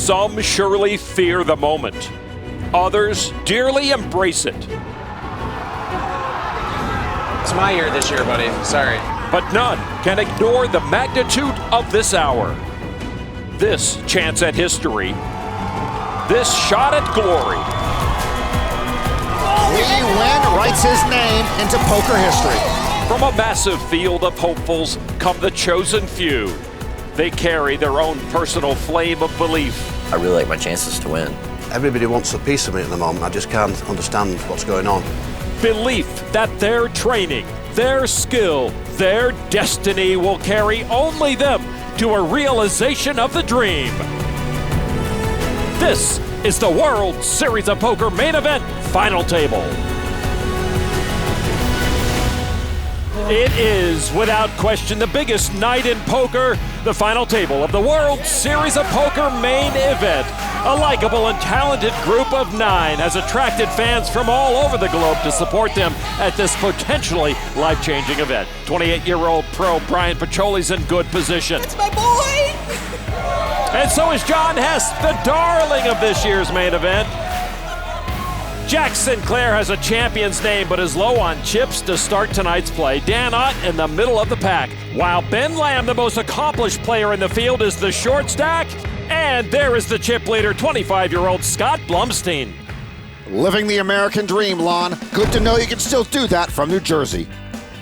Some surely fear the moment. Others dearly embrace it. It's my year this year, buddy. Sorry. But none can ignore the magnitude of this hour. This chance at history. This shot at glory. Lee Nguyen writes his name into poker history. From a massive field of hopefuls come the chosen few. They carry their own personal flame of belief. I really like my chances to win. Everybody wants a piece of me at the moment. I just can't understand what's going on. Belief that their training, their skill, their destiny will carry only them to a realization of the dream. This is the World Series of Poker Main Event Final Table. It is, without question, the biggest night in poker, the final table of the World Series of Poker Main Event. A likable and talented group of 9 has attracted fans from all over the globe to support them at this potentially life-changing event. 28-year-old pro Bryan PIccioli's in good position. It's my boy! And so is John Hesp, the darling of this year's main event. Jack Sinclair has a champion's name, but is low on chips to start tonight's play. Dan Ott in the middle of the pack, while Ben Lamb, the most accomplished player in the field, is the short stack. And there is the chip leader, 25-year-old Scott Blumstein. Living the American dream, Lon. Good to know you can still do that from New Jersey.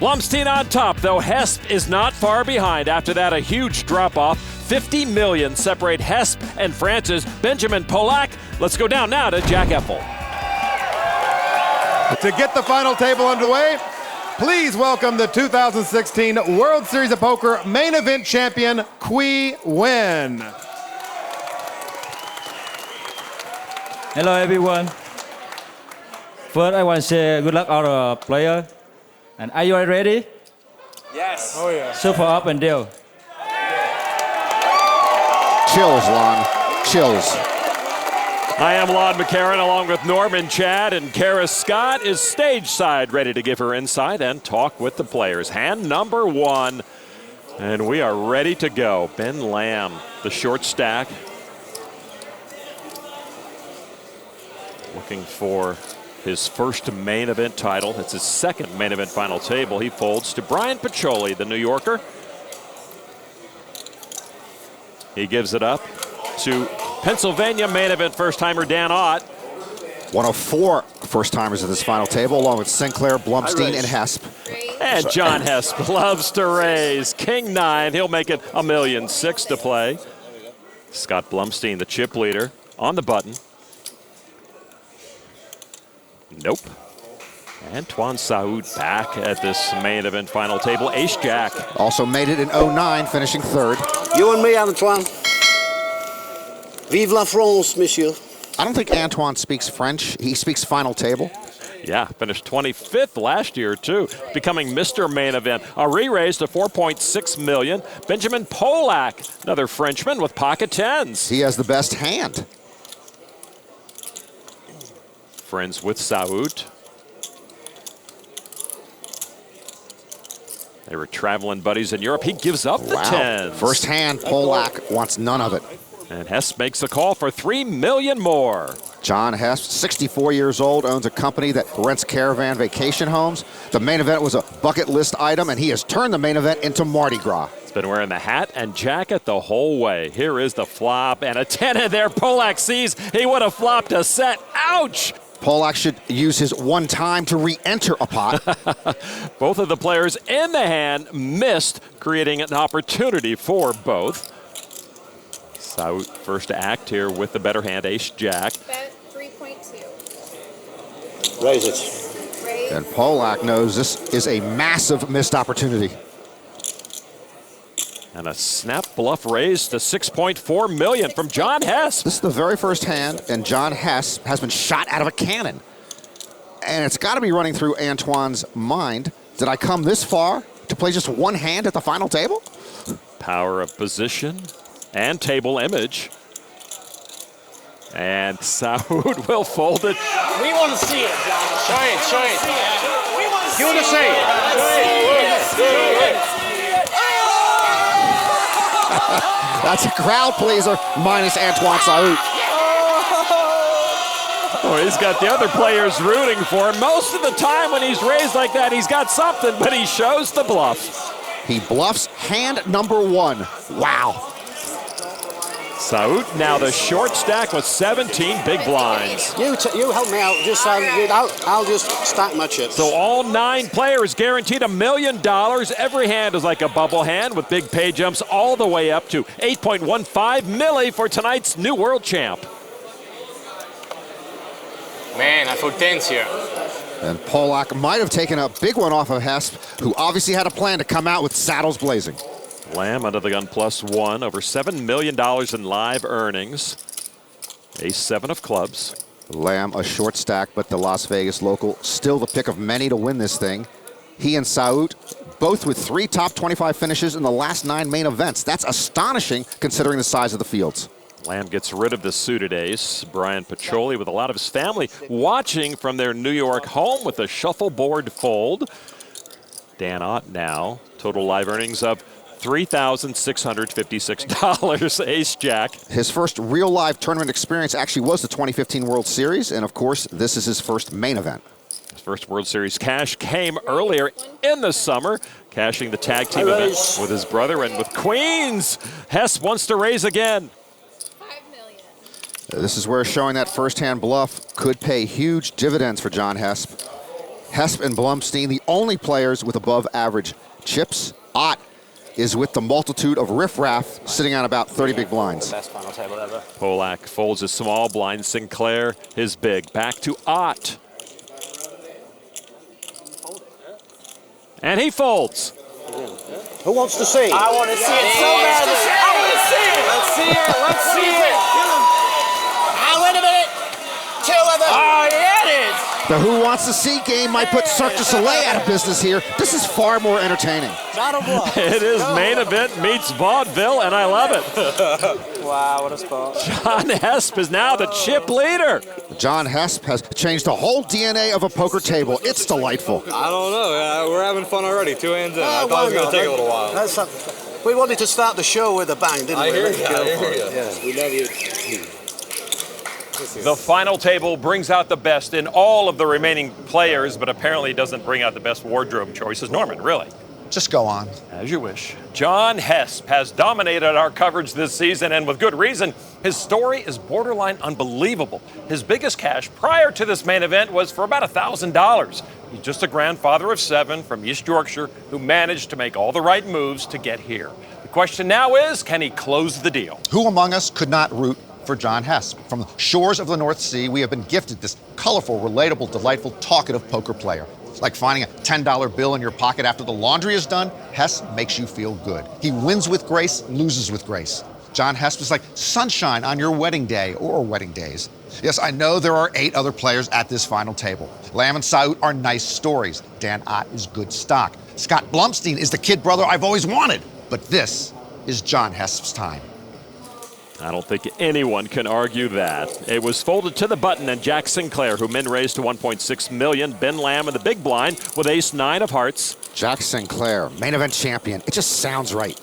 Blumstein on top, though Hesp is not far behind. After that, a huge drop-off. $50 million separate Hesp and France's Benjamin Pollak. Let's go down now to Jack Effel. To get the final table underway, please welcome the 2016 World Series of Poker Main Event champion, Qui Nguyen. Hello everyone. First, I want to say good luck all the players. And are you all ready? Yes. Oh, yeah. Super up and down. Chills, Lon. Chills. I am Lon McCarron along with Norman Chad, and Kara Scott is stage side ready to give her insight and talk with the players. Hand number 1, and we are ready to go. Ben Lamb, the short stack. Looking for his first main event title. It's his second main event final table. He folds to Bryan PIccioli, the New Yorker. He gives it up to Pennsylvania main event first-timer Dan Ott. One of 4 first-timers at this final table, along with Sinclair, Blumstein, and Hesp. And John Hesp loves to raise. King 9, he'll make it $1.6 million to play. Scott Blumstein, the chip leader, on the button. Nope. Antoine Saout back at this main event final table. Ace-Jack. Also made it in 09, finishing 3rd. You and me, Antoine. Vive la France, monsieur. I don't think Antoine speaks French. He speaks final table. Yeah, finished 25th last year, too, becoming Mr. Main Event. A re-raise to $4.6 million. Benjamin Pollak, another Frenchman with pocket tens. He has the best hand. Friends with Saout. They were traveling buddies in Europe. He gives up the tens. First hand, Pollak wants none of it. And Hesp makes the call for $3 million more. John Hesp, 64 years old, owns a company that rents caravan vacation homes. The main event was a bucket list item, and he has turned the main event into Mardi Gras. He's been wearing the hat and jacket the whole way. Here is the flop, and a 10 in there. Pollak sees he would have flopped a set. Ouch! Pollak should use his one time to re-enter a pot. Both of the players in the hand missed, creating an opportunity for both. Saout first to act here with the better hand, Ace-Jack. Bet 3.2. Raise it. Raise. And Pollak knows this is a massive missed opportunity. And a snap bluff raise to $6.4 million from John Hesp. This is the very first hand, and John Hesp has been shot out of a cannon. And it's got to be running through Antoine's mind. Did I come this far to play just one hand at the final table? Power of position and table image. And Saout will fold it. We want to see it, John. Show it, show it. We want to see it. You want to see it? That's a crowd pleaser, minus Antoine Saout. Oh, he's got the other players rooting for him. Most of the time when he's raised like that, he's got something, but he shows the bluff. He bluffs hand number 1. Wow. Saout now the short stack with 17 big blinds. You help me out. Just I'll just stack my chips. So all 9 players guaranteed $1 million. Every hand is like a bubble hand with big pay jumps all the way up to 8.15 milli for tonight's new world champ. Man, I feel tense here. And Pollak might have taken a big one off of Hesp, who obviously had a plan to come out with saddles blazing. Lamb under the gun +1, over $7 million in live earnings. Ace-7 of clubs. Lamb a short stack, but the Las Vegas local still the pick of many to win this thing. He and Saout both with 3 top 25 finishes in the last 9 main events. That's astonishing considering the size of the fields. Lamb gets rid of the suited ace. Bryan PIccioli with a lot of his family watching from their New York home with a shuffleboard fold. Dan Ott now, total live earnings of $3,656, ace-jack. His first real live tournament experience actually was the 2015 World Series, and of course, this is his first main event. His first World Series cash came earlier in the summer, cashing the tag team event with his brother and with Queens. Hesp wants to raise again. This is where showing that first-hand bluff could pay huge dividends for John Hesp. Hesp and Blumstein, the only players with above-average chips. Ott is with the multitude of riffraff, sitting on about 30 big blinds. Best final table ever. Pollak folds his small blind. Sinclair, his big. Back to Ott. And he folds. Who wants to see? I want to see it so badly. I want to see it. Let's see it. Let's see it. Wait a minute. 2 of them. Oh, yeah, it is. The Who Wants to See game might put Cirque du Soleil out of business here. This is far more entertaining. Not a bluff. It is main event meets vaudeville, and I love it. Wow, what a spot. John Hesp is now the chip leader. John Hesp has changed the whole DNA of a poker table. It's delightful. I don't know. We're having fun already. 2 hands in. I thought it was going to take a little while. We wanted to start the show with a bang, didn't we? I hear you. Yeah, we love you. The final table brings out the best in all of the remaining players, but apparently doesn't bring out the best wardrobe choices. Norman, really? Just go on. As you wish. John Hesp has dominated our coverage this season, and with good reason. His story is borderline unbelievable. His biggest cash prior to this main event was for about $1,000. He's just a grandfather of 7 from East Yorkshire who managed to make all the right moves to get here. The question now is, can he close the deal? Who among us could not root for John Hesp? From the shores of the North Sea, we have been gifted this colorful, relatable, delightful, talkative poker player. Like finding a $10 bill in your pocket after the laundry is done, Hesp makes you feel good. He wins with grace, loses with grace. John Hesp is like sunshine on your wedding day or wedding days. Yes, I know there are 8 other players at this final table. Lamb and Saout are nice stories. Dan Ott is good stock. Scott Blumstein is the kid brother I've always wanted. But this is John Hesp's time. I don't think anyone can argue that. It was folded to the button, and Jack Sinclair, who min raised to 1.6 million. Ben Lamb in the big blind with ace-9 of hearts. Jack Sinclair, main event champion. It just sounds right.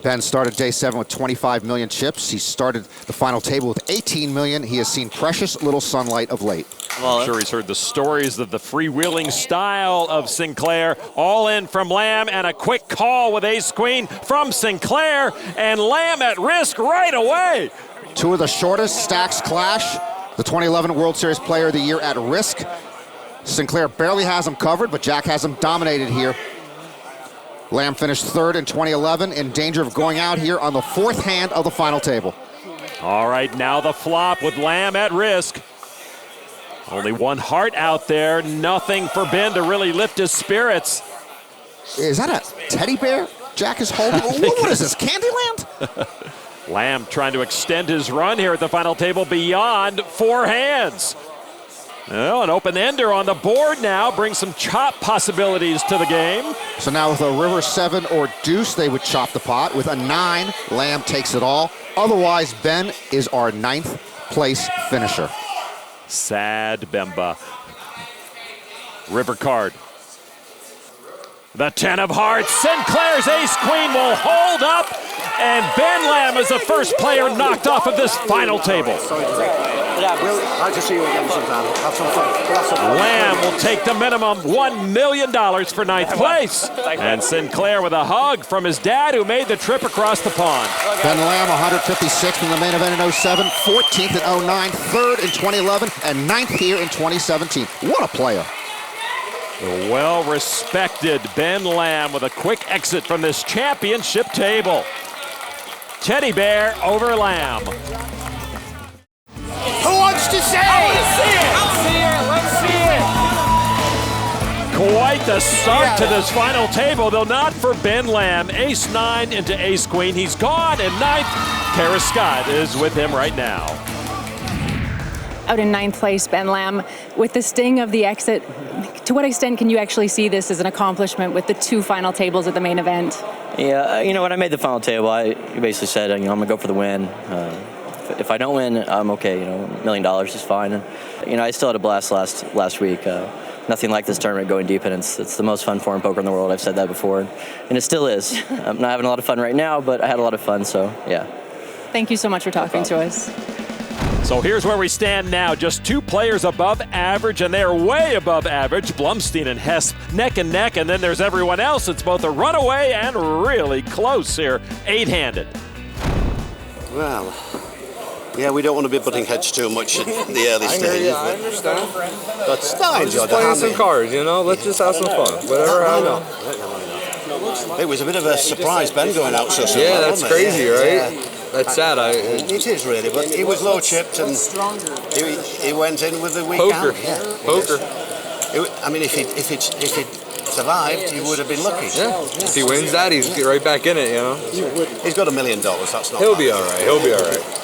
Ben started day 7 with 25 million chips. He started the final table with 18 million. He has seen precious little sunlight of late. I'm sure he's heard the stories of the freewheeling style of Sinclair. All in from Lamb, and a quick call with ace-queen from Sinclair, and Lamb at risk right away. 2 of the shortest stacks clash. The 2011 World Series Player of the Year at risk. Sinclair barely has him covered, but Jack has him dominated here. Lamb finished 3rd in 2011, in danger of going out here on the 4th hand of the final table. All right, now the flop with Lamb at risk. Only 1 heart out there, nothing for Ben to really lift his spirits. Is that a teddy bear Jack is holding? What is this, Candyland? Lamb trying to extend his run here at the final table beyond 4 hands. Well, an open ender on the board now brings some chop possibilities to the game. So now with a river 7 or deuce, they would chop the pot. With a 9, Lamb takes it all. Otherwise, Ben is our 9th place finisher. Sad Bemba. River card. The 10 of hearts. Sinclair's ace-queen will hold up. And Ben Lamb is the first player knocked off of this final table. We'll like to see you again sometime. Have some fun. Lamb will take the minimum $1 million for ninth place. And Sinclair with a hug from his dad who made the trip across the pond. Ben Lamb, 156th in the main event in 07, 14th in 09, 3rd in 2011, and 9th here in 2017. What a player. The well-respected Ben Lamb with a quick exit from this championship table. Teddy Bear over Lamb. Who wants to say? I want to see it. Let's see it. Quite the start to this final table, though not for Ben Lamb. Ace-9 into ace-queen. He's gone, and ninth, Kara Scott is with him right now. Out in ninth place, Ben Lamb, with the sting of the exit, to what extent can you actually see this as an accomplishment with the two final tables at the main event? Yeah, when I made the final table, I basically said, I'm going to go for the win. If I don't win, I'm okay. $1 million is fine. And, I still had a blast last week. Nothing like this tournament going deep, and it's the most fun form of poker in the world. I've said that before, and it still is. I'm not having a lot of fun right now, but I had a lot of fun, so yeah. Thank you so much for talking to us. So here's where we stand now. Just two players above average, and they're way above average. Blumstein and Hesp neck and neck, and then there's everyone else. It's both a runaway and really close here, 8-handed. Well, yeah, we don't want to be butting heads too much at the early stages. I understand. But still, I'm just playing some cards, Let's just have some fun. Whatever happens. It was a bit of a surprise, Ben going out so soon. Yeah, that's crazy, right? Yeah. That's sad. It is really, but he was low chipped and he went in with the weak poker. hand. Yeah, poker. If he'd survived, he would have been lucky. Yeah. If he wins that, he's right back in it. He's got $1 million. That's not. He'll be all right. He'll be all right.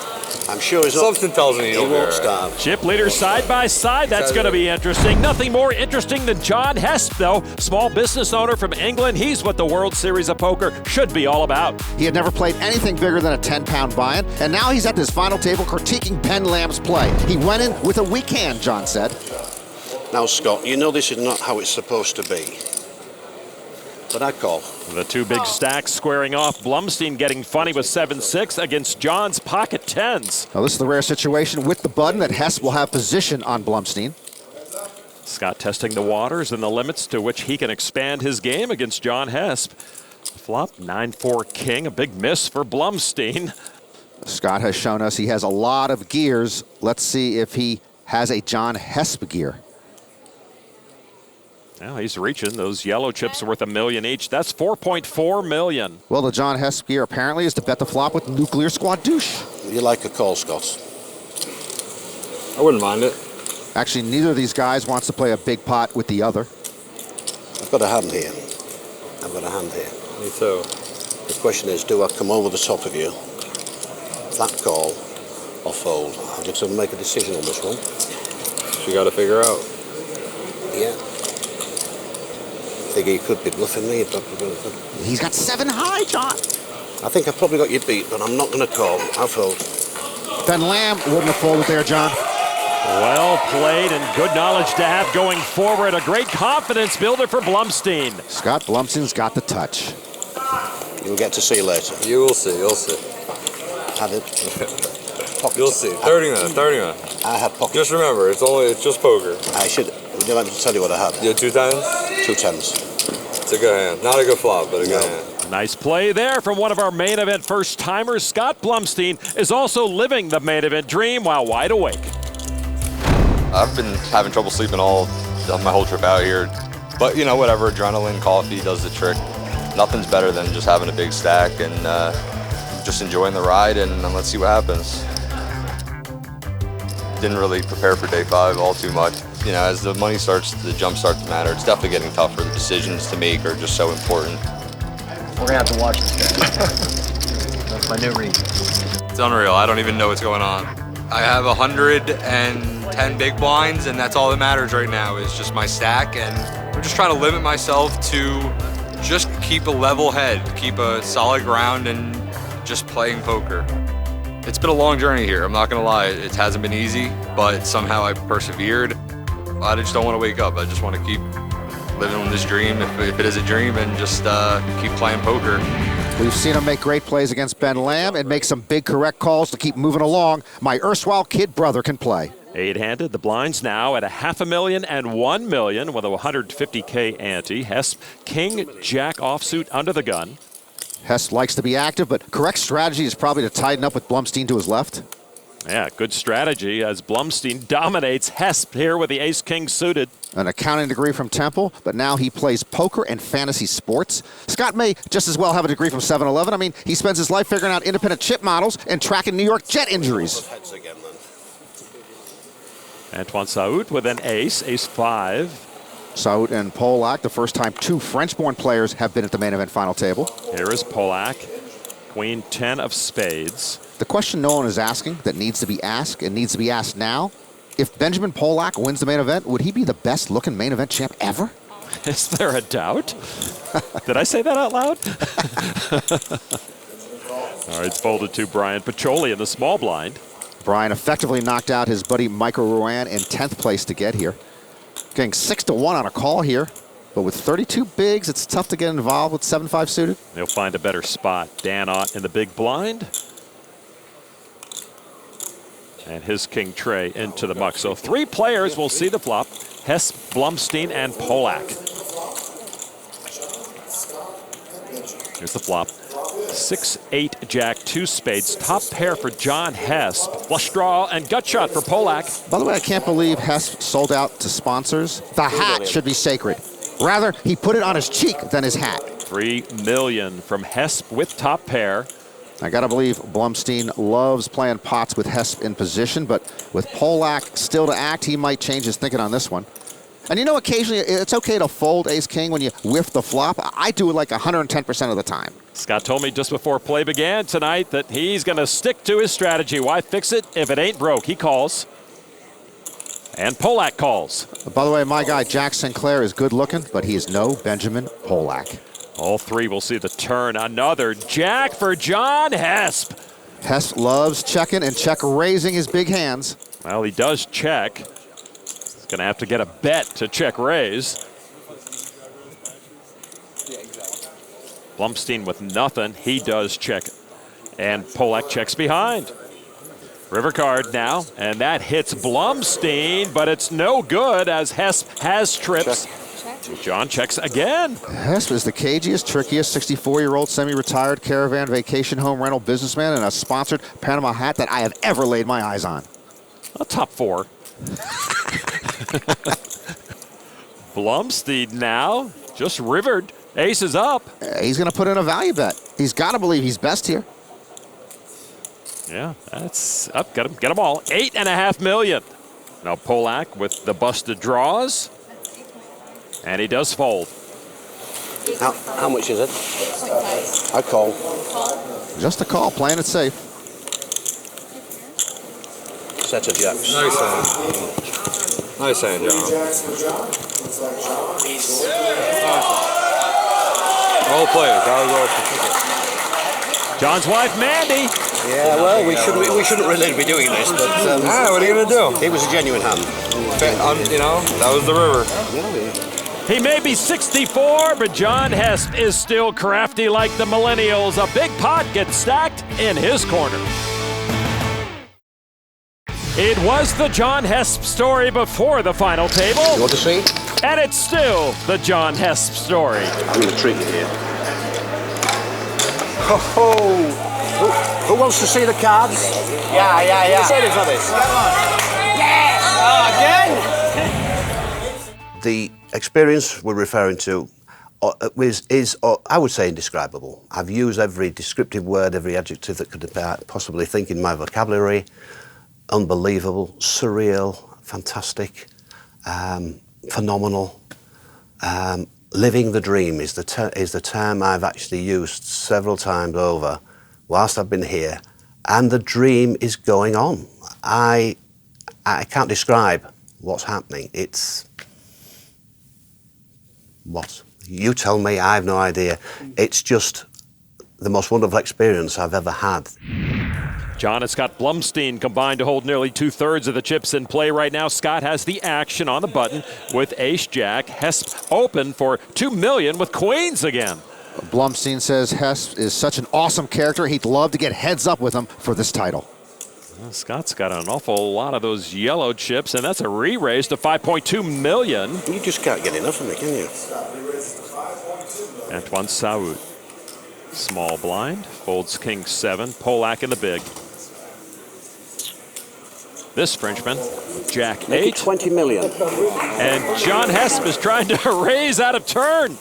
I'm sure something tells me he won't starve. Chip leaders side by side. That's going to be interesting. Nothing more interesting than John Hesp, though. Small business owner from England. He's what the World Series of Poker should be all about. He had never played anything bigger than a 10-pound buy-in, and now he's at this final table critiquing Ben Lamb's play. He went in with a weak hand, John said. Now, Scott, this is not how it's supposed to be. But I call. The two big stacks squaring off. Blumstein getting funny with 7-6 against John's pocket tens. Now this is the rare situation with the button that Hesp will have position on Blumstein. Scott testing the waters and the limits to which he can expand his game against John Hesp. Flop 9-4 king, a big miss for Blumstein. Scott has shown us he has a lot of gears. Let's see if he has a John Hesp gear. Now he's reaching. Those yellow chips are worth $1 million each. That's $4.4 million. Well, the John Hesp gear apparently is to bet the flop with Nuclear Squad Douche. You like a call, Scott? I wouldn't mind it. Actually, neither of these guys wants to play a big pot with the other. I've got a hand here. Me too. The question is, do I come over the top of you, flat call, or fold? I'm just going to make a decision on this one. You got to figure out. Yeah. I think he could be bluffing me. He's got 7 high, John. I think I've probably got you beat, but I'm not going to call. I'll fold. Ben Lamb wouldn't have folded there, John. Well played and good knowledge to have going forward. A great confidence builder for Blumstein. Scott Blumstein's got the touch. You'll get to see later. You will see. You'll see. Have it. You'll see. 30 minutes. I have pocket. Just remember, it's just poker. I should. Would you like me to tell you what I had? You had 2 tens? 2 tens. It's a good hand. Not a good flop, but a good hand. Nice play there from one of our main event first-timers. Scott Blumstein is also living the main event dream while wide awake. I've been having trouble sleeping my whole trip out here. But, whatever, adrenaline, coffee does the trick. Nothing's better than just having a big stack and just enjoying the ride, and let's see what happens. Didn't really prepare for day 5 all too much. As the money starts, the jump starts to matter. It's definitely getting tougher. The decisions to make are just so important. We're going to have to watch this guy. That's my new read. It's unreal. I don't even know what's going on. I have 110 big blinds, and that's all that matters right now is just my stack. And I'm just trying to limit myself to just keep a level head, keep a solid ground, and just playing poker. It's been a long journey here, I'm not gonna lie. It hasn't been easy, but somehow I persevered. I just don't want to wake up. I just want to keep living this dream, if it is a dream, and just keep playing poker. We've seen him make great plays against Ben Lamb and make some big correct calls to keep moving along. My erstwhile kid brother can play. 8-handed, the blinds now at $500,000 and $1 million with a $150K ante. Hesp, king, jack offsuit under the gun. Hesp likes to be active, but correct strategy is probably to tighten up with Blumstein to his left. Yeah, good strategy as Blumstein dominates Hesp here with the ace-king suited. An accounting degree from Temple, but now he plays poker and fantasy sports. Scott may just as well have a degree from 7-Eleven. I mean, he spends his life figuring out independent chip models and tracking New York Jet injuries. Antoine Saout with an ace, ace-5. Saout and Pollak, the first time two French-born players have been at the main event final table. Here is Pollak, queen 10 of spades. The question no one is asking that needs to be asked and needs to be asked now, if Benjamin Pollak wins the main event, would he be the best-looking main event champ ever? Is there a doubt? Did I say that out loud? All right, it's folded to Bryan PIccioli in the small blind. Bryan effectively knocked out his buddy Michael Ruan in 10th place to get here. Getting 6-1 on a call here, but with 32 bigs, it's tough to get involved with 7-5 suited. He'll find a better spot. Dan Ott in the big blind. And his king tray into the muck. So 3 players will see the flop. Hesp, Blumstein, and Pollak. Here's the flop. 6-8 jack, 2 spades. Top pair for John Hesp. Flush draw and gut shot for Pollak. By the way, I can't believe Hesp sold out to sponsors. The hat should be sacred. Rather, he put it on his cheek than his hat. $3 million from Hesp with top pair. I gotta believe Blumstein loves playing pots with Hesp in position, but with Pollak still to act, he might change his thinking on this one. And you know, occasionally it's okay to fold ace-king when you whiff the flop. I do it like 110% of the time. Scott told me just before play began tonight that he's gonna stick to his strategy. Why fix it if it ain't broke? He calls. And Pollak calls. By the way, my guy Jack Sinclair is good looking, but he is no Benjamin Pollak. All 3 will see the turn. Another jack for John Hesp. Hesp loves checking and check raising his big hands. Well, he does check. He's going to have to get a bet to check raise. Blumstein with nothing. He does check. And Pollak checks behind. River card now, and that hits Blumstein, but it's no good as Hesp has trips. Check. John checks again. Hesp is the cagiest, trickiest 64-year-old semi-retired caravan vacation home rental businessman in a sponsored Panama hat that I have ever laid my eyes on. A top 4. Blumstein now just rivered. Ace is up. He's going to put in a value bet. He's got to believe he's best here. Yeah, that's up. Get them all. $8.5 million. Now Pollak with the busted draws. And he does fold. How much is it? I call. Just a call, playing it safe. Set of jacks. Nice hand. Nice hand, John. All players. John's wife, Mandy. Yeah, well, we shouldn't really be doing this, but what are you gonna do? It was a genuine hand. You know, that was the river. He may be 64, but John Hesp is still crafty like the millennials. A big pot gets stacked in his corner. It was the John Hesp story before the final table. You want to see? And it's still the John Hesp story. I'm going to treat you here. Who wants to see the cards? Yeah. Who's ready for this? Yes! Oh, again? The experience we're referring to is, I would say, indescribable. I've used every descriptive word, every adjective that could possibly think in my vocabulary. Unbelievable, surreal, fantastic, phenomenal. Living the dream is the term I've actually used several times over whilst I've been here, and the dream is going on. I can't describe what's happening. It's what? You tell me, I have no idea. It's just the most wonderful experience I've ever had. John and Scott Blumstein combined to hold nearly 2/3 of the chips in play right now. Scott has the action on the button with ace-jack. Hesp open for $2 million with queens again. Blumstein says Hesp is such an awesome character. He'd love to get heads up with him for this title. Well, Scott's got an awful lot of those yellow chips, and that's a re-raise to $5.2 million. You just can't get enough of me, can you? Antoine Saout, small blind, folds king 7, Pollak in the big. This Frenchman, Jack 8. 20 million. And John Hesp is trying to raise out of turn.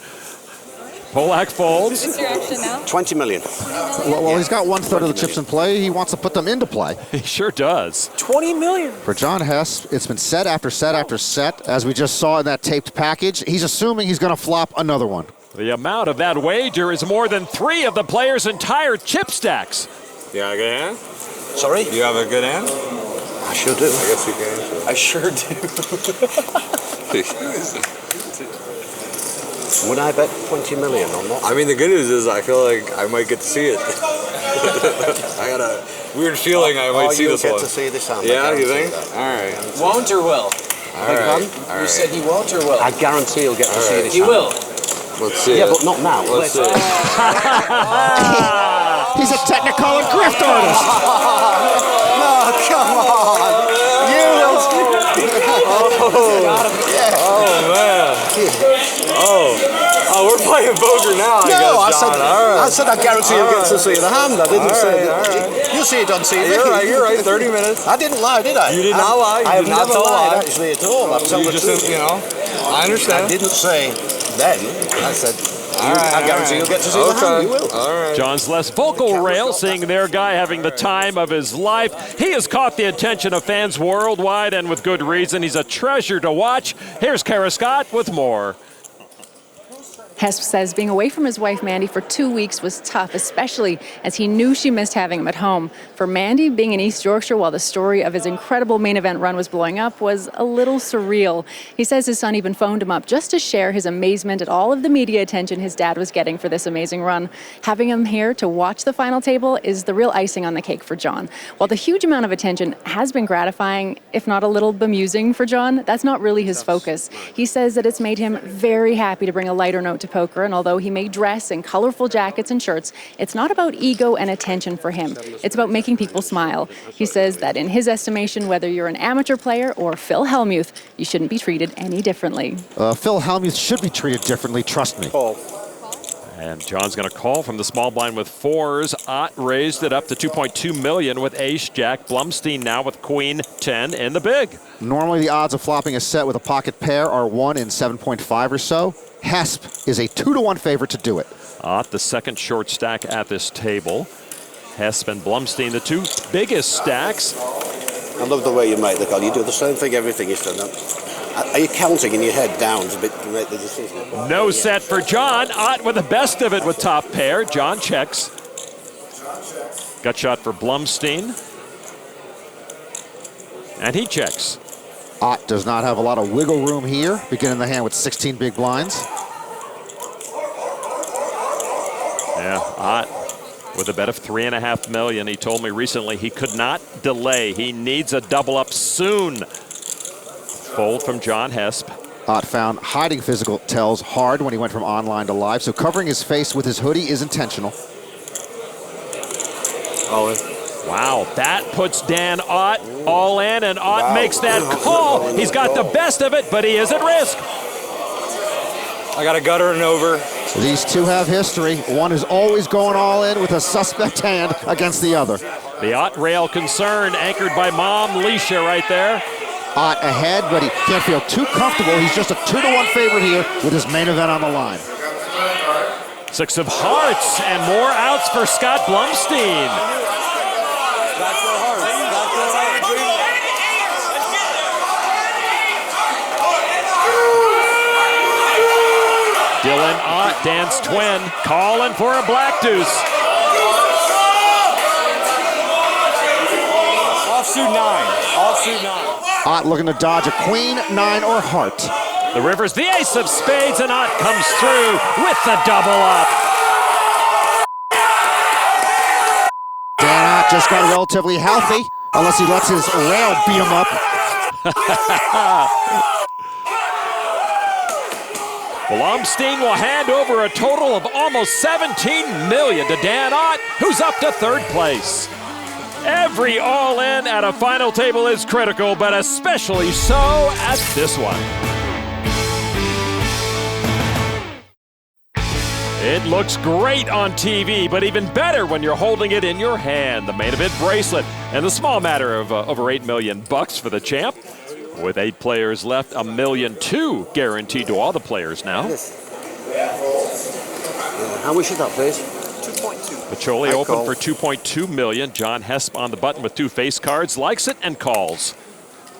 Pollak folds. What's your action now? 20 million. Well, he's got 1/3 of the chips in play. He wants to put them into play. He sure does. 20 million. For John Hesp, it's been set after set after set. As we just saw in that taped package, he's assuming he's going to flop another one. The amount of that wager is more than 3 of the player's entire chip stacks. You got a good hand? Sorry? You have a good hand? I sure do. I guess you can. I sure do. Would I bet 20 million or not? I mean, the good news is I feel like I might get to see it. I got a weird feeling I might see this one. You'll get to see this hand. Yeah, you think? All right. Won't or will? All right. You said he won't or will? I guarantee you'll get to see this He hand. will. Let's see. Yeah, but not now. Let's see. He's a Technicolor grift artist. No, come on. You will. Oh, man. Oh, we're playing poker now, I guess, John. I said I guarantee you'll get to see the hand. I didn't say that. You'll see it on TV. You're right, 30 minutes. I didn't lie, did I? You did not lie. I have did not never tell lied, lie. actually, at all. I've told You the just, truth. I understand. I didn't say then. I said, I guarantee you'll get to see the hand. You will. All right. John's less vocal rail, seeing their guy having the time of his life. He has caught the attention of fans worldwide, and with good reason. He's a treasure to watch. Here's Kara Scott with more. Hesp says being away from his wife Mandy for 2 weeks was tough, especially as he knew she missed having him at home. For Mandy, being in East Yorkshire while the story of his incredible main event run was blowing up was a little surreal. He says his son even phoned him up just to share his amazement at all of the media attention his dad was getting for this amazing run. Having him here to watch the final table is the real icing on the cake for John. While the huge amount of attention has been gratifying, if not a little bemusing for John, that's not really his focus. He says that it's made him very happy to bring a lighter note to poker, and although he may dress in colorful jackets and shirts, it's not about ego and attention for him. It's about making people smile. He says that in his estimation, whether you're an amateur player or Phil Hellmuth, you shouldn't be treated any differently. Phil Hellmuth should be treated differently, trust me. And John's going to call from the small blind with 4s. Ott raised it up to $2.2 million with ace jack. Blumstein now with queen 10 in the big. Normally the odds of flopping a set with a pocket pair are 1 in 7.5 or so. Hesp is a 2-to-1 favorite to do it. Ott, the second short stack at this table. Hesp and Blumstein, the 2 biggest stacks. I love the way you make the call. You do the same thing, everything is done. Are you counting in your head down a bit to make the decision? No set for John. Ott with the best of it with top pair. John checks. Gut shot for Blumstein. And he checks. Ott does not have a lot of wiggle room here, beginning the hand with 16 big blinds. Yeah, Ott with a bet of $3.5 million. He told me recently he could not delay. He needs a double up soon. Fold from John Hesp. Ott found hiding physical tells hard when he went from online to live, so covering his face with his hoodie is intentional. All in. Wow, that puts Dan Ott all in, and Ott makes that call. He's got the best of it, but he is at risk. I got a gutter and over. These two have history. One is always going all in with a suspect hand against the other. The Ott rail concern anchored by Mom Leisha right there. Ott ahead, but he can't feel too comfortable. He's just a 2-to-1 favorite here with his main event on the line. 6 of hearts and more outs for Scott Blumstein. Dylan Ott, Dan's twin, calling for a black deuce. Offsuit 9. Offsuit 9. Ott looking to dodge a queen, 9, or heart. The river's the ace of spades, and Ott comes through with the double up. Dan Ott just got relatively healthy, unless he lets his rail beat him up. Blumstein will hand over a total of almost $17 million to Dan Ott, who's up to third place. Every all-in at a final table is critical, but especially so at this one. It looks great on TV, but even better when you're holding it in your hand. The main event bracelet and the small matter of over $8 million for the champ. With 8 players left, $1.2 million guaranteed to all the players now. How much is that, please? PIccioli open for $2.2 million. John Hesp on the button with 2 face cards, likes it and calls.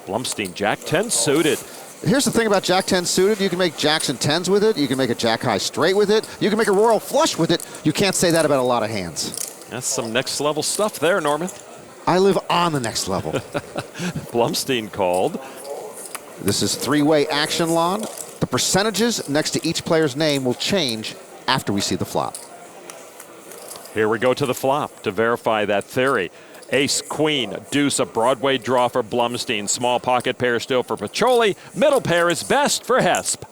Blumstein, Jack 10 suited. Here's the thing about Jack 10 suited. You can make jacks and 10s with it. You can make a Jack high straight with it. You can make a royal flush with it. You can't say that about a lot of hands. That's some next level stuff there, Norman. I live on the next level. Blumstein called. This is 3-way action, Lon. The percentages next to each player's name will change after we see the flop. Here we go to the flop to verify that theory. Ace, Queen, Deuce, a Broadway draw for Blumstein. Small pocket pair still for PIccioli. Middle pair is best for Hesp.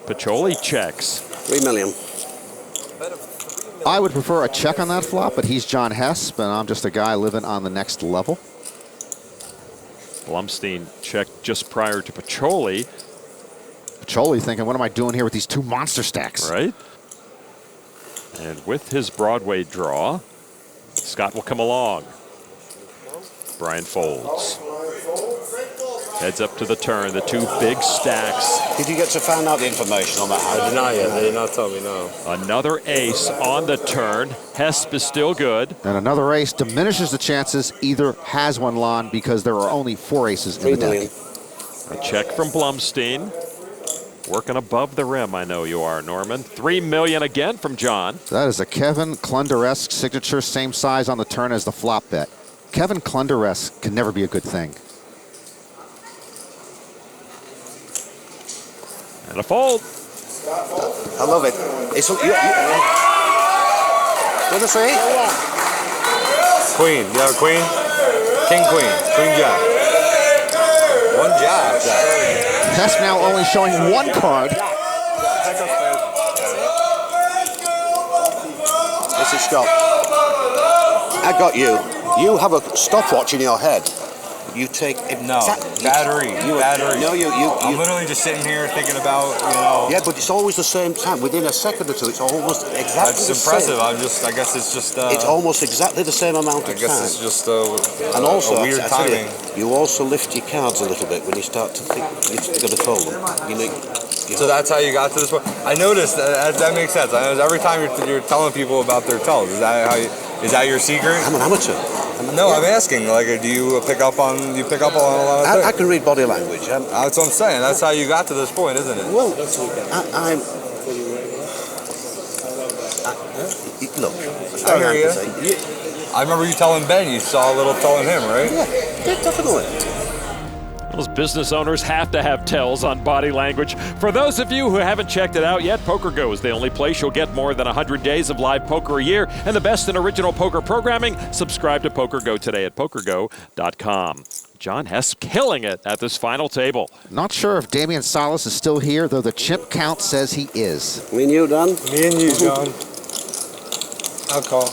PIccioli checks. $3 million. I would prefer a check on that flop, but he's John Hesp, and I'm just a guy living on the next level. Blumstein checked just prior to PIccioli. PIccioli thinking, what am I doing here with these 2 monster stacks? Right. And with his Broadway draw, Scott will come along. Brian folds. Heads up to the turn, the 2 big stacks. Did you get to find out the information on that? I did not yet. They did not tell me, no. Another ace on the turn. Hesp is still good. And another ace diminishes the chances either has one, Lon, because there are only 4 aces in the deck. A check from Blumstein. Working above the rim, I know you are, Norman. $3 million again from John. That is a Kevin Klunder-esque signature, same size on the turn as the flop bet. Kevin Klunder-esque can never be a good thing. And a fold. I love it. It's what did I say? Queen. You have a queen? King, queen. Queen, jack. 1 jack. Hesp now only showing 1 card. This is Scott. I got you. You have a stopwatch in your head. You take battery. No, you. I'm literally just sitting here thinking about, Yeah, but it's always the same time. Within a second or 2, it's almost exactly That's the impressive. same. I guess it's just. It's almost exactly the same amount of time. I guess it's just and also, a weird I tell timing. You also lift your cards a little bit when you start to think you're going to fold them. So that's how you got to this point. I noticed that makes sense. I noticed every time you're telling people about their tells. Is that your secret? I'm an amateur. No, I'm asking. Like, do you pick up on a lot of things? I can read body language. That's what I'm saying. That's how you got to this point, isn't it? Well, look. I hear you. I remember you telling Ben you saw a little telling him, right? Yeah, definitely. Those business owners have to have tells on body language. For those of you who haven't checked it out yet, PokerGo is the only place you'll get more than 100 days of live poker a year and the best in original poker programming. Subscribe to PokerGo today at PokerGo.com. John Hesp killing it at this final table. Not sure if Damian Salas is still here, though the chip count says he is. Me and you, Dan? Me and you, John. I'll call.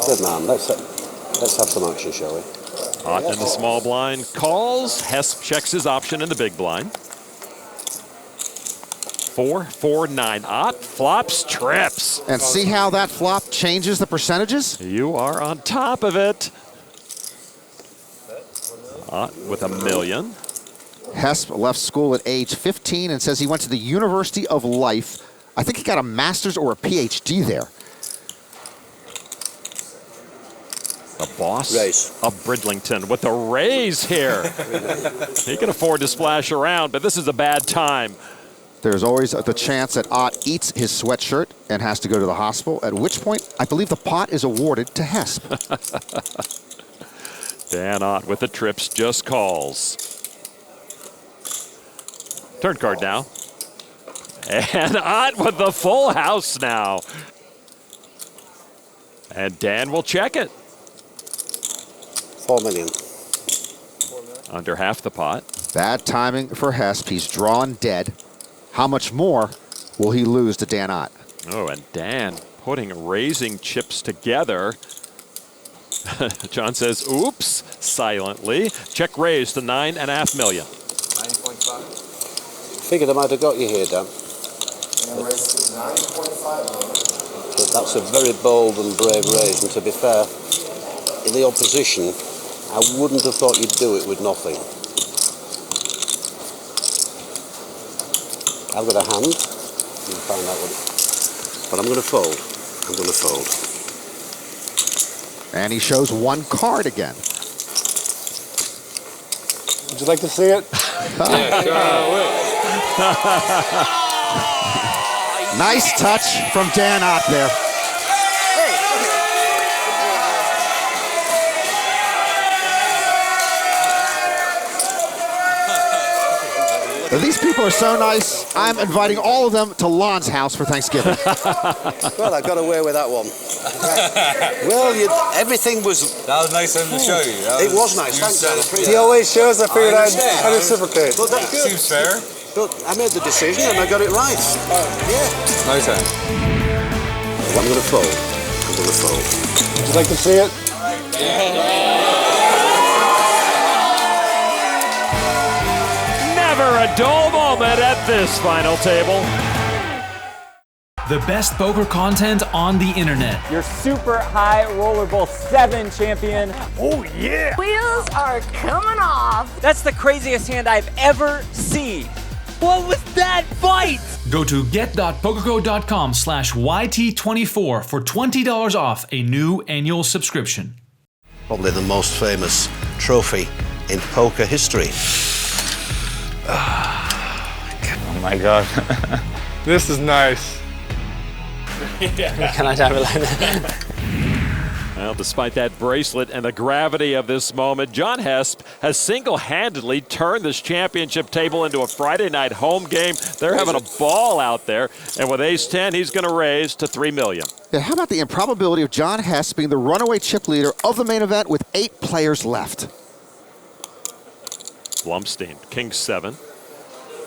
Good man. Let's have some action, shall we? Ott in the small blind calls. Hesp checks his option in the big blind. 4-4-9. Ott flops, trips. And see how that flop changes the percentages? You are on top of it. Ott with $1 million. Hesp left school at age 15 and says he went to the University of Life. I think he got a master's or a PhD there. The boss raise of Bridlington with a raise here. He can afford to splash around, but this is a bad time. There's always the chance that Ott eats his sweatshirt and has to go to the hospital, at which point I believe the pot is awarded to Hesp. Dan Ott with the trips just calls. Turn card now. And Ott with the full house now. And Dan will check it. $4 million. Under half the pot. Bad timing for Hesp. He's drawn dead. How much more will he lose to Dan Ott? Oh, and Dan putting raising chips together. John says, oops, silently. Check raise to $9.5 million. 9.5. Figured I might have got you here, Dan. But that's a very bold and brave raise, and to be fair, in the opposition, I wouldn't have thought you'd do it with nothing. I've got a hand. You'll find out what it is. But I'm going to fold. I'm going to fold. And he shows one card again. Would you like to see it? Nice touch from Dan Ott there. These people are so nice. I'm inviting all of them to Lon's house for Thanksgiving. Well, I got away with that one. Well, everything was... That was nice of him to show you. It was nice, thanks. He always shows. I figured I'd reciprocate. But that's good. Seems fair. But I made the decision and I got it right. Yeah. Nice hand. Well, I'm going to fold. I'm going to fold. Would you like to see it? Never a dull moment at this final table. The best poker content on the internet. Your super high rollerball 7 champion. Oh yeah! Wheels are coming off. That's the craziest hand I've ever seen. What was that bite? Go to get.pokergo.com/YT24 for $20 off a new annual subscription. Probably the most famous trophy in poker history. Oh my God. This is nice. Can I have it like that? Well, despite that bracelet and the gravity of this moment, John Hesp has single-handedly turned this championship table into a Friday night home game. They're having a ball out there, and with ace-10, he's going to raise to $3 million. Yeah, how about the improbability of John Hesp being the runaway chip leader of the main event with 8 players left? Blumstein, King 7.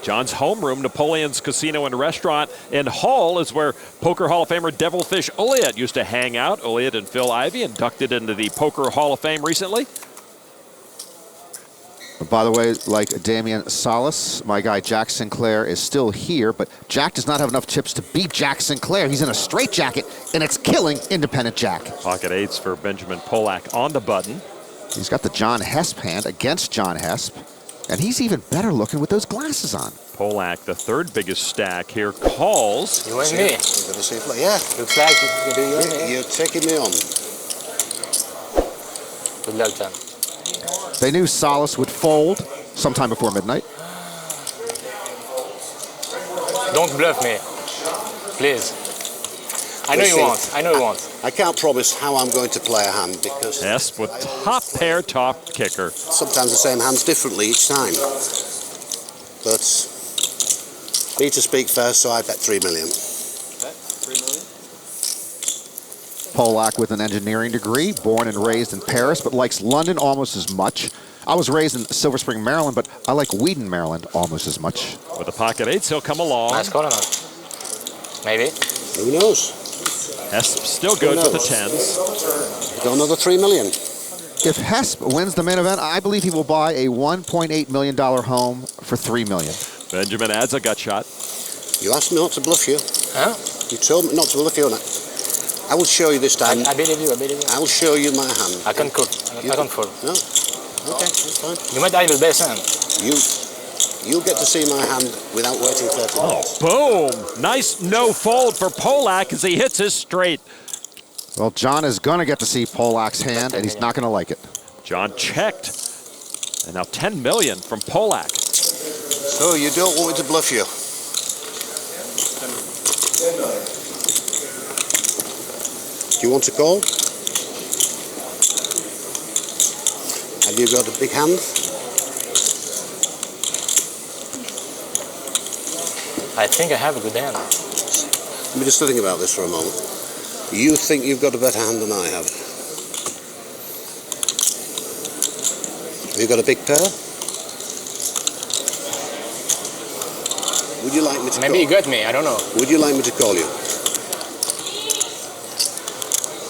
John's homeroom, Napoleon's Casino and Restaurant in Hull, is where Poker Hall of Famer Devilfish Ulliott used to hang out. Ulliott and Phil Ivey inducted into the Poker Hall of Fame recently. By the way, like Damian Salas, my guy Jack Sinclair is still here, but Jack does not have enough chips to beat Jack Sinclair. He's in a straitjacket, and it's killing independent Jack. Pocket 8s for Benjamin Pollak on the button. He's got the John Hesp hand against John Hesp. And he's even better looking with those glasses on. Pollak, the third biggest stack here, calls. You and me. You're going to see it. Yeah. Looks like you can do you and me. You're taking me on. Good luck, John. They knew Salas would fold sometime before midnight. Don't bluff me, please. I know you won't. I know you won't. I can't promise how I'm going to play a hand because... Hesp with top pair, top kicker. Sometimes the same hands differently each time. But need to speak first, so I bet $3 million. Okay, $3 million. Pollak with an engineering degree, born and raised in Paris, but likes London almost as much. I was raised in Silver Spring, Maryland, but I like Wheaton, Maryland almost as much. With the pocket 8s, he'll come along. Nice call or not? Maybe. Who knows? Hesp still good with the 10s. Got another $3 million. If Hesp wins the main event, I believe he will buy a $1.8 million home for $3 million. Benjamin adds a gut shot. You asked me not to bluff you. Huh? You told me not to bluff you. I will show you this time. I believe you. I believe you. I will show you my hand. I can't call. I can't fold. No. Okay, that's fine. You might have the best hand. You'll get to see my hand without waiting 30 minutes. Boom! Nice no fold for Pollak as he hits his straight. Well, John is going to get to see Pollak's hand, and he's not going to like it. John checked. And now $10 million from Pollak. So you don't want me to bluff you? Do you want to call? Have you got a big hand? I think I have a good hand. Let me just think about this for a moment. You think you've got a better hand than I have? Have you got a big pair? Would you like me to Maybe you got me, I don't know. Would you like me to call you?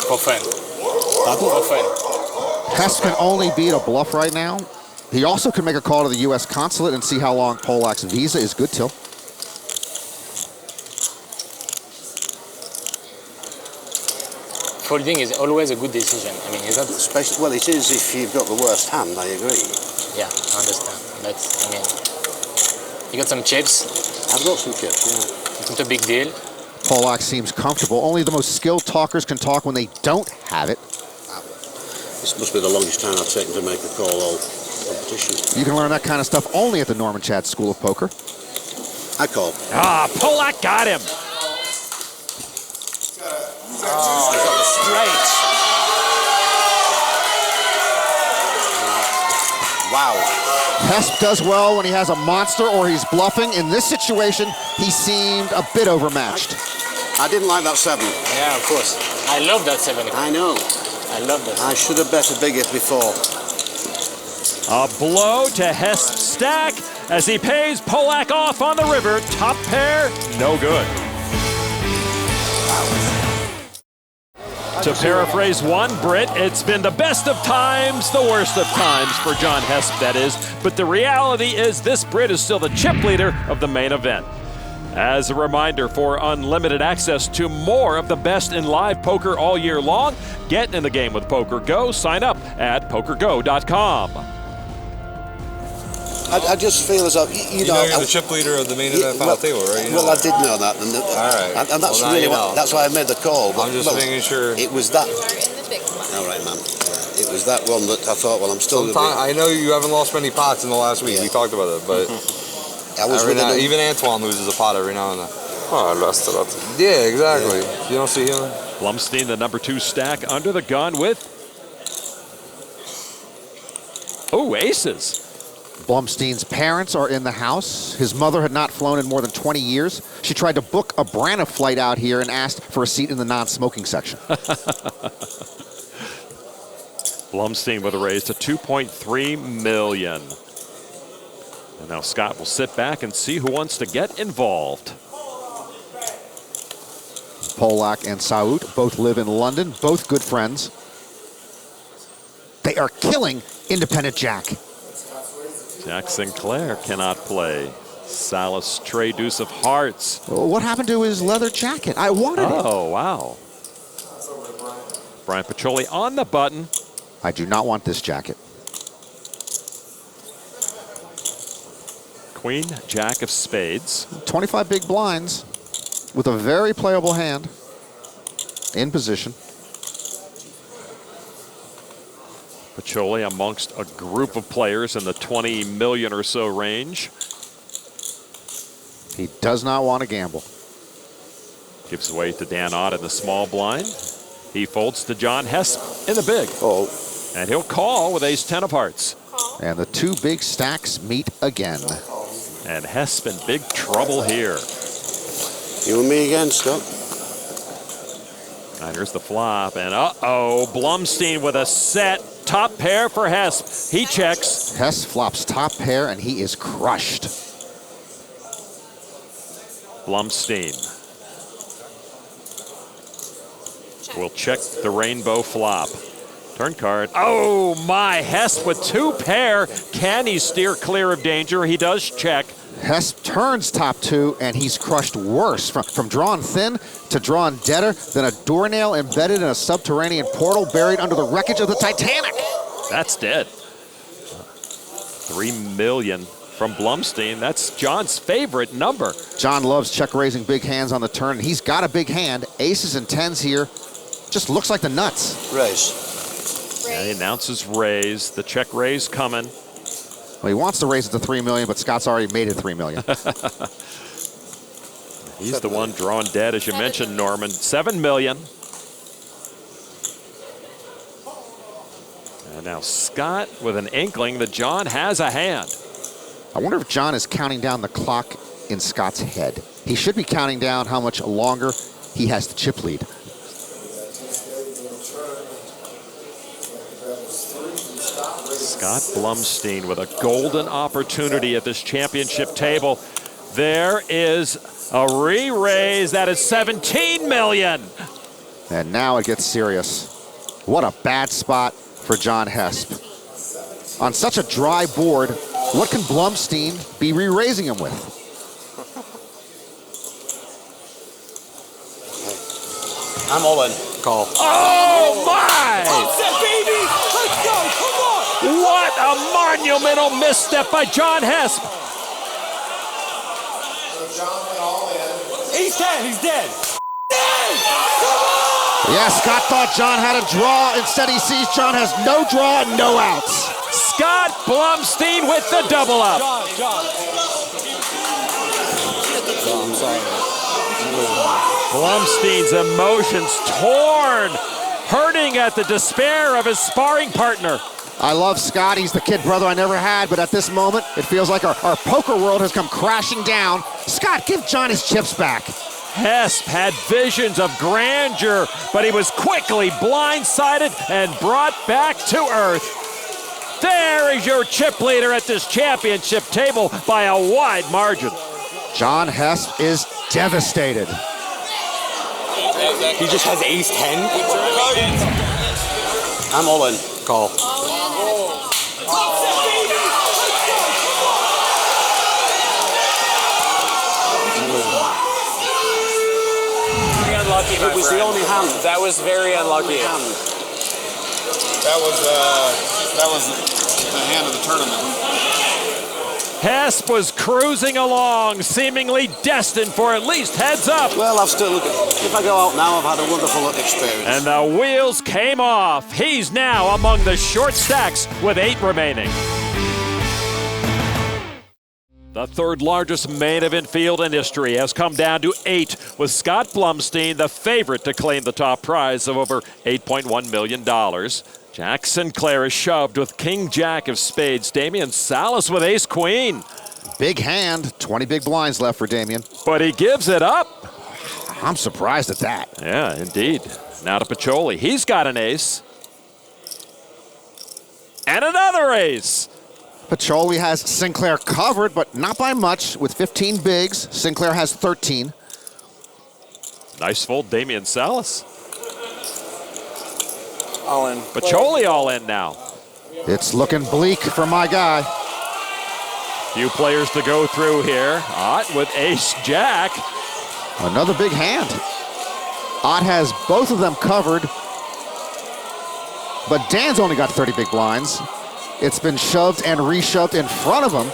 For fun. For fun. Hesp can only beat a bluff right now. He also can make a call to the U.S. consulate and see how long Pollak's visa is good till. Folding is always a good decision. I mean, is that... Especially, well, it is if you've got the worst hand, I agree. Yeah, I understand. But, I mean, you got some chips? I've got some chips, yeah. It's not a big deal. Pollak seems comfortable. Only the most skilled talkers can talk when they don't have it. This must be the longest time I've taken to make a call all competition. You can learn that kind of stuff only at the Norman Chad School of Poker. I call. Ah, Pollak got him. Oh, he got the straight. Wow. Hesp does well when he has a monster or he's bluffing. In this situation, he seemed a bit overmatched. I didn't like that 7. Yeah, of course. I love that 7. I know. I love that. I should have bet a bigger before. A blow to Hesp's stack as he pays Pollak off on the river. Top pair, no good. To paraphrase one Brit, it's been the best of times, the worst of times for John Hesp, that is. But the reality is this Brit is still the chip leader of the main event. As a reminder, for unlimited access to more of the best in live poker all year long, get in the game with PokerGo. Sign up at PokerGo.com. I just feel as though, you know you're the chip leader of the main event final table, right? Well, I did know that. And, all right. And that's well, really that's why I made the call. But, I'm just making sure. It was that. All right, man. It was that one that I thought, well, I'm still... I know you haven't lost many pots in the last week. We talked about it, but... even Antoine loses a pot every now and then. Oh, I lost a lot. Yeah, exactly. Yeah. You don't see him? Blumstein, the number 2 stack, under the gun with... Oh, aces. Blumstein's parents are in the house. His mother had not flown in more than 20 years. She tried to book a Brana flight out here and asked for a seat in the non-smoking section. Blumstein with a raise to $2.3 million. And now Scott will sit back and see who wants to get involved. Pollak and Saout both live in London, both good friends. They are killing independent Jack. Jack Sinclair cannot play. Salas, tray deuce of hearts. What happened to his leather jacket? I wanted it. Oh, wow. Bryan PIccioli on the button. I do not want this jacket. Queen, Jack of spades. 25 big blinds with a very playable hand in position. PIccioli amongst a group of players in the 20 million or so range. He does not want to gamble. Gives way to Dan Ott in the small blind. He folds to John Hesp in the big. Oh. And he'll call with ace-10 of hearts. And the 2 big stacks meet again. And Hesp in big trouble here. You and me again, Scott. And here's the flop. And uh-oh, Blumstein with a set. Top pair for Hesp. He checks. Hesp flops top pair, and he is crushed. Blumstein will check the rainbow flop. Turn card. Oh, my. Hesp with 2 pair. Can he steer clear of danger? He does check. Hesp turns top 2, and he's crushed worse. From drawn thin to drawn deader than a doornail embedded in a subterranean portal buried under the wreckage of the Titanic. That's dead. $3 million from Blumstein. That's John's favorite number. John loves check-raising big hands on the turn, and he's got a big hand. Aces and 10s here. Just looks like the nuts. Raise. And he announces raise. The check raise coming. Well, he wants to raise it to $3 million, but Scott's already made it $3 million. He's the one drawn dead, as you mentioned, Norman. $7 million. And now Scott with an inkling that John has a hand. I wonder if John is counting down the clock in Scott's head. He should be counting down how much longer he has the chip lead. Scott Blumstein with a golden opportunity at this championship table. There is a re-raise. That is $17 million. And now it gets serious. What a bad spot for John Hesp. On such a dry board, what can Blumstein be re-raising him with? I'm all in. Call. Oh, my! Upset, baby! Let's go! Come on! What a monumental misstep by John Hesp. He's dead. He's dead. Yeah, Scott thought John had a draw. Instead, he sees John has no draw and no outs. Scott Blumstein with the double up. John. I'm sorry. Blumstein's emotions torn, hurting at the despair of his sparring partner. I love Scott. He's the kid brother I never had, but at this moment, it feels like our poker world has come crashing down. Scott, give John his chips back. Hesp had visions of grandeur, but he was quickly blindsided and brought back to earth. There is your chip leader at this championship table by a wide margin. John Hesp is devastated. He just has ace 10. I'm all in. Call. Very unlucky, my It was friend. the only hand. That was very unlucky. That was the hand of the tournament. Hesp was cruising along, seemingly destined for at least heads up. Well, if I go out now, I've had a wonderful experience. And the wheels came off. He's now among the short stacks with 8 remaining. The third largest main event field in history has come down to 8, with Scott Blumstein the favorite to claim the top prize of over $8.1 million. Jack Sinclair is shoved with King Jack of spades. Damian Salas with ace queen. Big hand, 20 big blinds left for Damian. But he gives it up. I'm surprised at that. Yeah, indeed. Now to PIccioli. He's got an ace. And another ace. PIccioli has Sinclair covered, but not by much, with 15 bigs. Sinclair has 13. Nice fold, Damian Salas. All in. PIccioli all in now. It's looking bleak for my guy. Few players to go through here. Ott with ace-jack. Another big hand. Ott has both of them covered, but Dan's only got 30 big blinds. It's been shoved and reshoved in front of him.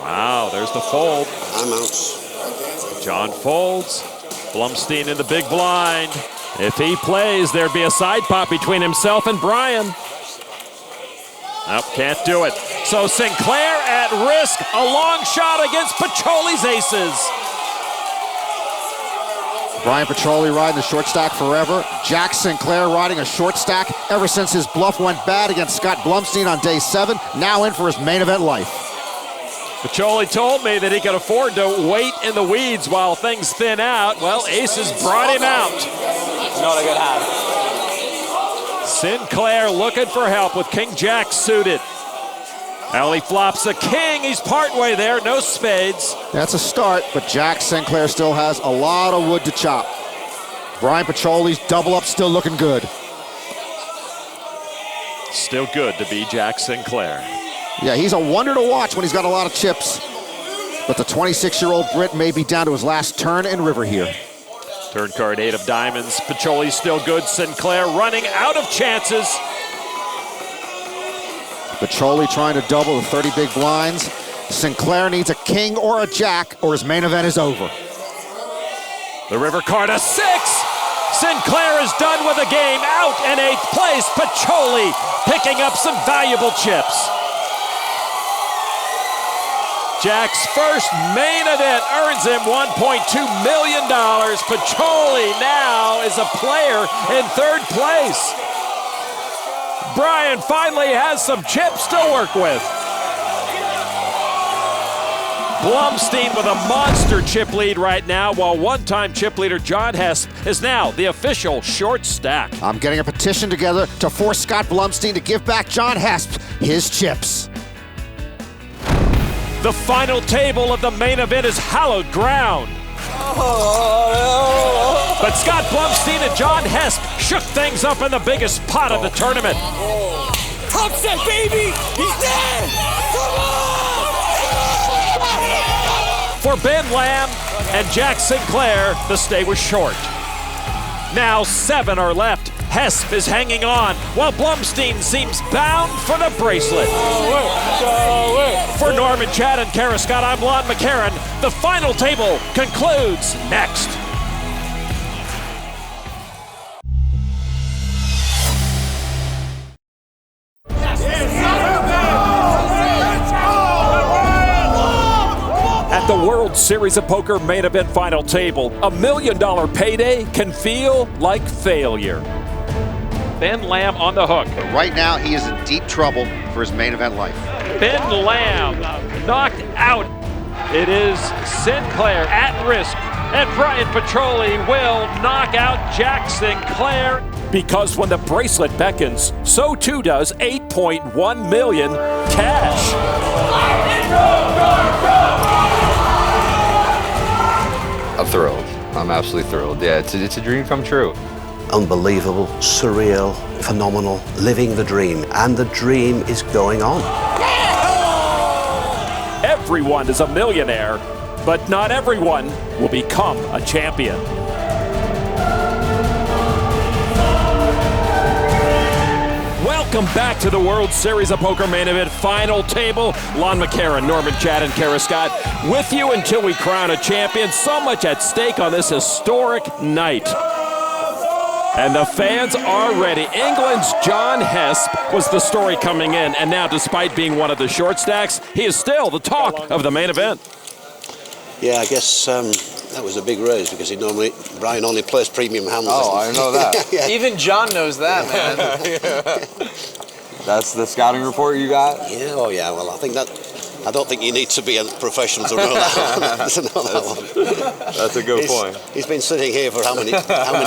Wow, there's the fold. I'm out. John folds. Blumstein in the big blind. If he plays, there'd be a side pot between himself and Bryan. Nope, can't do it. So Sinclair at risk. A long shot against PIccioli's aces. Bryan PIccioli riding the short stack forever. Jack Sinclair riding a short stack ever since his bluff went bad against Scott Blumstein on day 7. Now in for his main event life. PIccioli told me that he could afford to wait in the weeds while things thin out. Well, aces brought him out. Not a good hand. Sinclair looking for help with King Jack suited. Now he flops a king. He's partway there. No spades. That's a start, but Jack Sinclair still has a lot of wood to chop. Bryan PIccioli's double up still looking good. Still good to be Jack Sinclair. Yeah, he's a wonder to watch when he's got a lot of chips. But the 26-year-old Brit may be down to his last turn in river here. Turn card 8 of diamonds. PIccioli's still good. Sinclair running out of chances. PIccioli trying to double the 30 big blinds. Sinclair needs a king or a jack or his main event is over. The river card a 6. Sinclair is done with the game. Out in 8th place. PIccioli picking up some valuable chips. Jack's first main event earns him $1.2 million. PIccioli now is a player in 3rd place. Bryan finally has some chips to work with. Blumstein with a monster chip lead right now, while one-time chip leader John Hesp is now the official short stack. I'm getting a petition together to force Scott Blumstein to give back John Hesp his chips. The final table of the main event is hallowed ground. But Scott Blumstein and John Hesp shook things up in the biggest pot of the tournament. Top set, baby! He's dead! Come on! For Ben Lamb and Jack Sinclair, the stay was short. Now 7 are left. Hesp is hanging on, while Blumstein seems bound for the bracelet. For Norman, Chad, and Kara Scott, I'm Lon McCarran. The final table concludes next. At the World Series of Poker main event final table, $1 million payday can feel like failure. Ben Lamb on the hook. But right now, he is in deep trouble for his main event life. Ben Lamb knocked out. It is Sinclair at risk, and Bryan PIccioli will knock out Jack Sinclair. Because when the bracelet beckons, so too does $8.1 million cash. I'm thrilled. I'm absolutely thrilled. Yeah, it's a dream come true. Unbelievable, surreal, phenomenal, living the dream. And the dream is going on. Everyone is a millionaire, but not everyone will become a champion. Welcome back to the World Series of Poker main event final table. Lon McCarran, Norman Chad, and Kara Scott with you until we crown a champion. So much at stake on this historic night. And the fans are ready. England's John Hesp was the story coming in, and now despite being one of the short stacks, he is still the talk of the main event. Yeah, I guess that was a big raise because Bryan only plays premium hands. Oh, I know that. Yeah. Even John knows that, man. That's the scouting report you got? Yeah, oh yeah, well I don't think you need to be a professional to know that. That's a good point. He's been sitting here for how many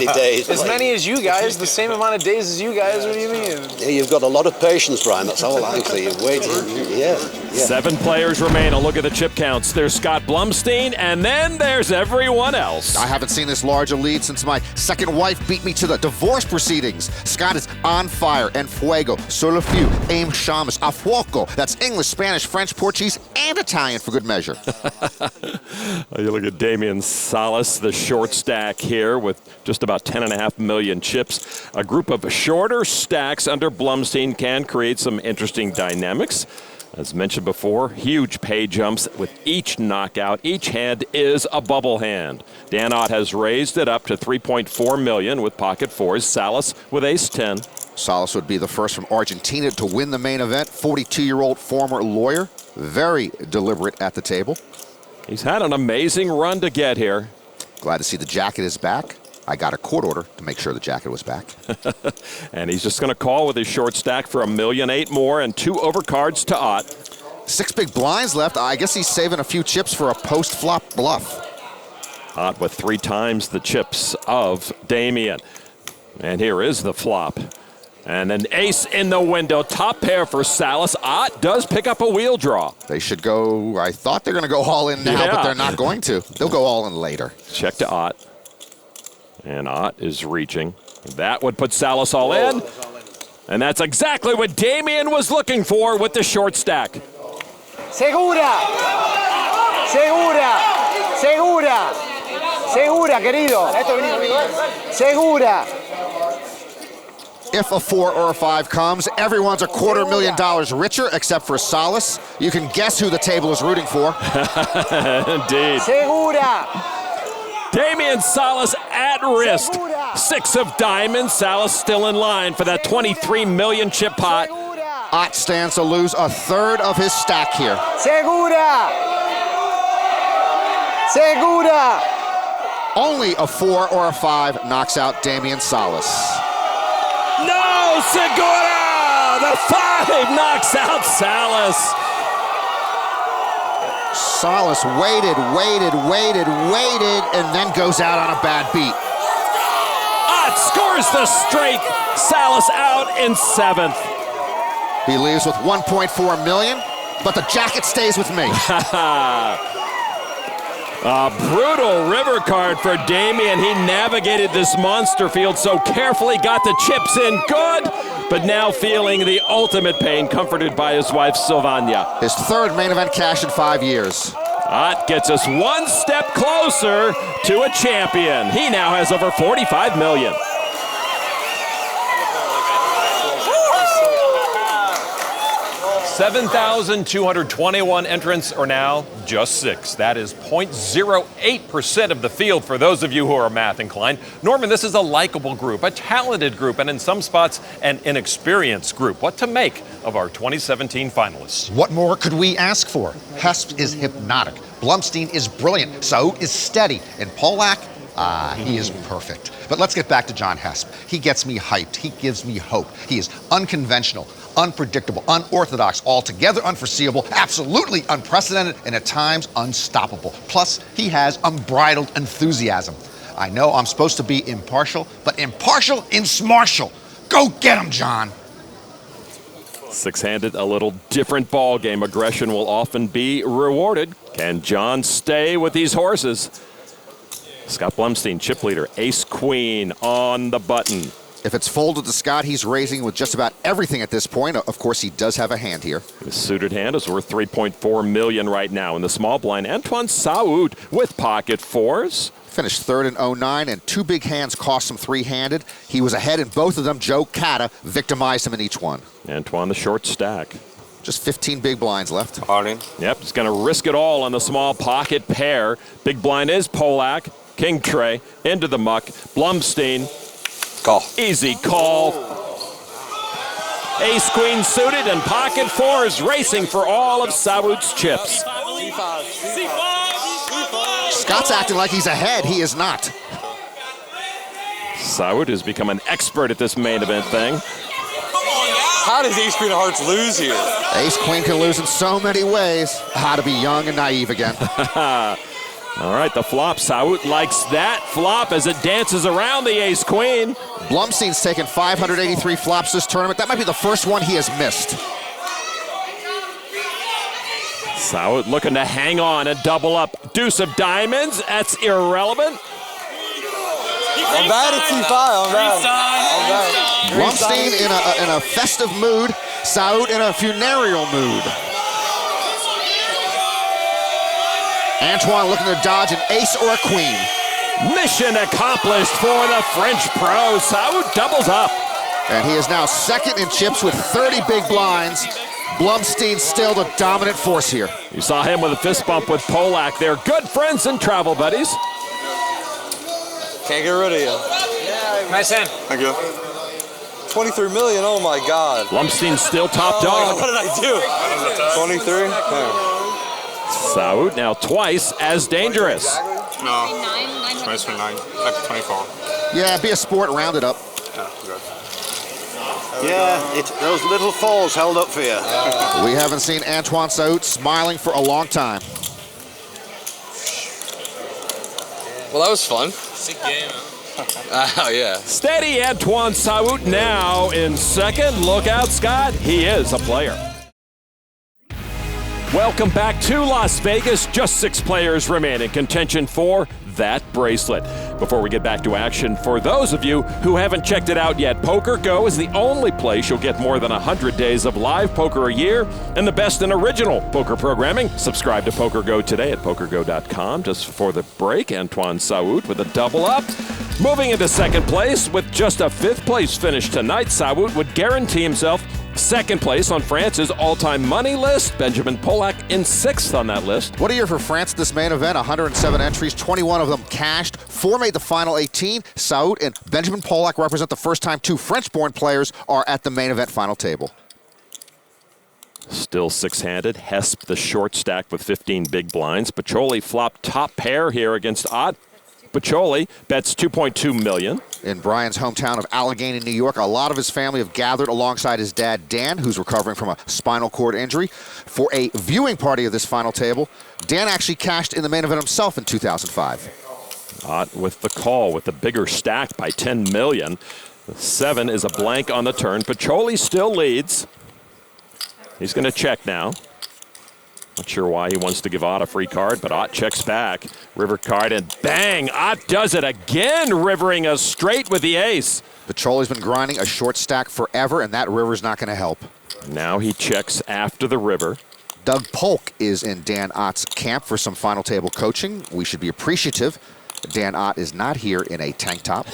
days? As many as you guys, the same amount of days as you guys, what do you mean? Yeah, you've got a lot of patience, Bryan, that's all actually. You're waiting, yeah. 7 players remain. A look at the chip counts. There's Scott Blumstein, and then there's everyone else. I haven't seen this large a lead since my second wife beat me to the divorce proceedings. Scott is on fire, en fuego, solo few, aim shamus, a fuoco. That's English, Spanish, French, Portuguese, and Italian for good measure. You look at Damian Salas, the short stack here with just about 10.5 million chips. A group of shorter stacks under Blumstein can create some interesting dynamics. As mentioned before, huge pay jumps with each knockout. Each hand is a bubble hand. Dan Ott has raised it up to $3.4 million with pocket fours. Salas with ace-10. Salas would be the first from Argentina to win the main event. 42-year-old former lawyer. Very deliberate at the table. He's had an amazing run to get here. Glad to see the jacket is back. I got a court order to make sure the jacket was back. And he's just going to call with his short stack for $1.8 million more and 2 overcards to Ott. 6 big blinds left. I guess he's saving a few chips for a post-flop bluff. Ott with 3 times the chips of Damian. And here is the flop. And an ace in the window. Top pair for Salas. Ott does pick up a wheel draw. They should go, I thought they're going to go all in now, but they're not going to. They'll go all in later. Check to Ott. And Ott is reaching. That would put Salas all in. And that's exactly what Damian was looking for with the short stack. Segura. Segura. Segura. Segura, querido. Segura. If a 4 or a 5 comes, everyone's $250,000 richer except for Salas. You can guess who the table is rooting for. Indeed. Segura. Damian Salas at risk. 6 of diamonds. Salas still in line for that 23 million chip pot. Ott stands to lose a third of his stack here. Segura. Segura. Only a 4 or a 5 knocks out Damian Salas. No, Segura! The 5 knocks out Salas. Salas waited, and then goes out on a bad beat. Ott scores the straight. Salas out in 7th. He leaves with 1.4 million, but the jacket stays with me. A brutal river card for Damian. He navigated this monster field so carefully, got the chips in good, but now feeling the ultimate pain, comforted by his wife, Sylvania. His 3rd main event cash in 5 years. Ott gets us one step closer to a champion. He now has over 45 million. $7,221 entrants are now just 6. That is 0.08% of the field for those of you who are math inclined. Norman, this is a likable group, a talented group, and in some spots, an inexperienced group. What to make of our 2017 finalists? What more could we ask for? Hesp is hypnotic. Blumstein is brilliant. Saout is steady. And Pollak, he is perfect. But let's get back to John Hesp. He gets me hyped. He gives me hope. He is unconventional, unpredictable, unorthodox, altogether unforeseeable, absolutely unprecedented, and at times unstoppable. Plus, he has unbridled enthusiasm. I know I'm supposed to be impartial, but impartial in smartial. Go get him, John. Six-handed, a little different ball game. Aggression will often be rewarded. Can John stay with these horses? Scott Blumstein, chip leader, ace-queen on the button. If it's folded to Scott, he's raising with just about everything at this point. Of course, he does have a hand here. His suited hand is worth $3.4 million right now. In the small blind, Antoine Saout with pocket 4s. Finished 3rd in 09, and 2 big hands cost him 3-handed. He was ahead in both of them. Joe Cata victimized him in each one. Antoine, the short stack. Just 15 big blinds left. Harding. Yep, he's going to risk it all on the small pocket pair. Big blind is Pollak. King tray into the muck. Blumstein. Call. Easy call. Ace queen suited and pocket 4s racing for all of Saout's chips. Scott's acting like he's ahead. He is not. Saout has become an expert at this main event thing. How does Ace Queen of Hearts lose here? Ace Queen can lose in so many ways. How to be young and naive again. All right, the flop. Saout likes that flop as it dances around the ace queen. Blumstein's taken 583 flops this tournament. That might be the first one he has missed. Saout looking to hang on and double up. Deuce of diamonds. That's irrelevant. I'm bad at T5. I'm bad. Blumstein in a festive mood. Saout in a funereal mood. Antoine looking to dodge an ace or a queen. Mission accomplished for the French pro. Saout doubles up. And he is now 2nd in chips with 30 big blinds. Blumstein still the dominant force here. You saw him with a fist bump with Pollak. They're good friends and travel buddies. Can't get rid of you. Nice hand. Thank you. 23 million, oh my God. Blumstein's still top dog. What did I do? 23? Yeah. Saout now twice as dangerous. No. Twice for 9. Like 24. Yeah, be a sport, round it up. Yeah, those little falls held up for you. We haven't seen Antoine Saout smiling for a long time. Well, that was fun. Sick game, Oh, yeah. Steady Antoine Saout now in 2nd. Look out, Scott. He is a player. Welcome back to Las Vegas. Just 6 players remain in contention for that bracelet. Before we get back to action, for those of you who haven't checked it out yet, PokerGo is the only place you'll get more than 100 days of live poker a year and the best in original poker programming. Subscribe to PokerGo today at PokerGo.com. Just before the break, Antoine Saout with a double up. Moving into 2nd place with just a 5th place finish tonight, Saout would guarantee himself 2nd place on France's all-time money list. Benjamin Pollak in 6th on that list. What a year for France this main event. 107 entries, 21 of them cashed. 4 made the final 18. Saout and Benjamin Pollak represent the first time 2 French-born players are at the main event final table. Still 6-handed. Hesp the short stack with 15 big blinds. PIccioli flopped top pair here against Ott. PIccioli bets $2.2 million. In Bryan's hometown of Allegheny, New York, a lot of his family have gathered alongside his dad, Dan, who's recovering from a spinal cord injury, for a viewing party of this final table. Dan actually cashed in the main event himself in 2005. Ott with the call with the bigger stack by $10 million. 7 is a blank on the turn. PIccioli still leads. He's going to check now. Not sure why he wants to give Ott a free card, but Ott checks back. River card, and bang! Ott does it again, rivering us straight with the ace. PIccioli's been grinding a short stack forever, and that river's not going to help. Now he checks after the river. Doug Polk is in Dan Ott's camp for some final table coaching. We should be appreciative. Dan Ott is not here in a tank top.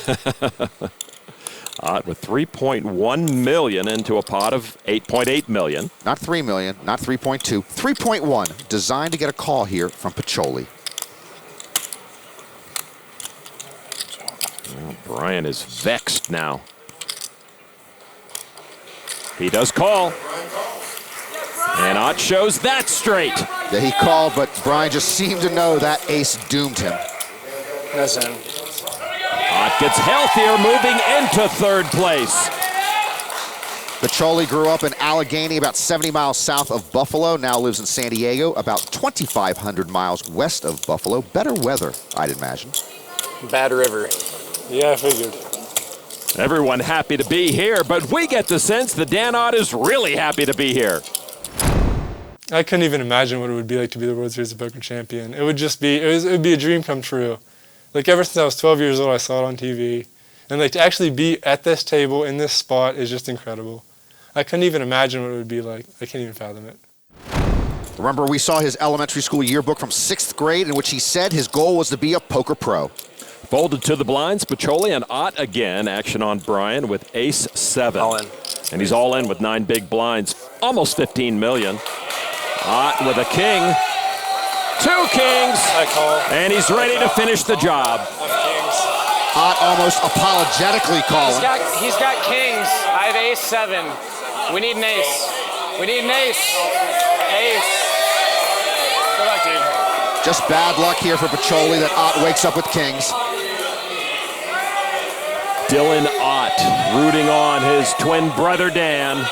Ott with $3.1 million into a pot of $8.8 million. Not $3 million, not 3.2, 3.1, designed to get a call here from PIccioli. Well, Bryan is vexed now. He does call. And Ott shows that straight. Yeah, he called, but Bryan just seemed to know that ace doomed him. Listen. Ott gets healthier, moving into third place. PIccioli grew up in Allegheny, about 70 miles south of Buffalo, now lives in San Diego, about 2,500 miles west of Buffalo. Better weather, I'd imagine. Bad river. Yeah, I figured. Everyone happy to be here, but we get the sense that Dan Ott is really happy to be here. I couldn't even imagine what it would be like to be the World Series of Poker champion. It would just be, it would be a dream come true. Like ever since I was 12 years old, I saw it on TV. And like to actually be at this table in this spot is just incredible. I couldn't even imagine what it would be like. I can't even fathom it. Remember, we saw his elementary school yearbook from 6th grade in which he said his goal was to be a poker pro. Folded to the blinds, PIccioli and Ott again. Action on Bryan with ace-7. All in. And he's all in with 9 big blinds, almost $15 million. Ott with a king. 2 kings. I call. And he's ready to finish the job. Ott almost apologetically calling. He's got kings. I have ace-7. We need an ace. We need an ace. Ace. Good luck, dude. Just bad luck here for PIccioli that Ott wakes up with kings. Dylan Ott rooting on his twin brother Dan.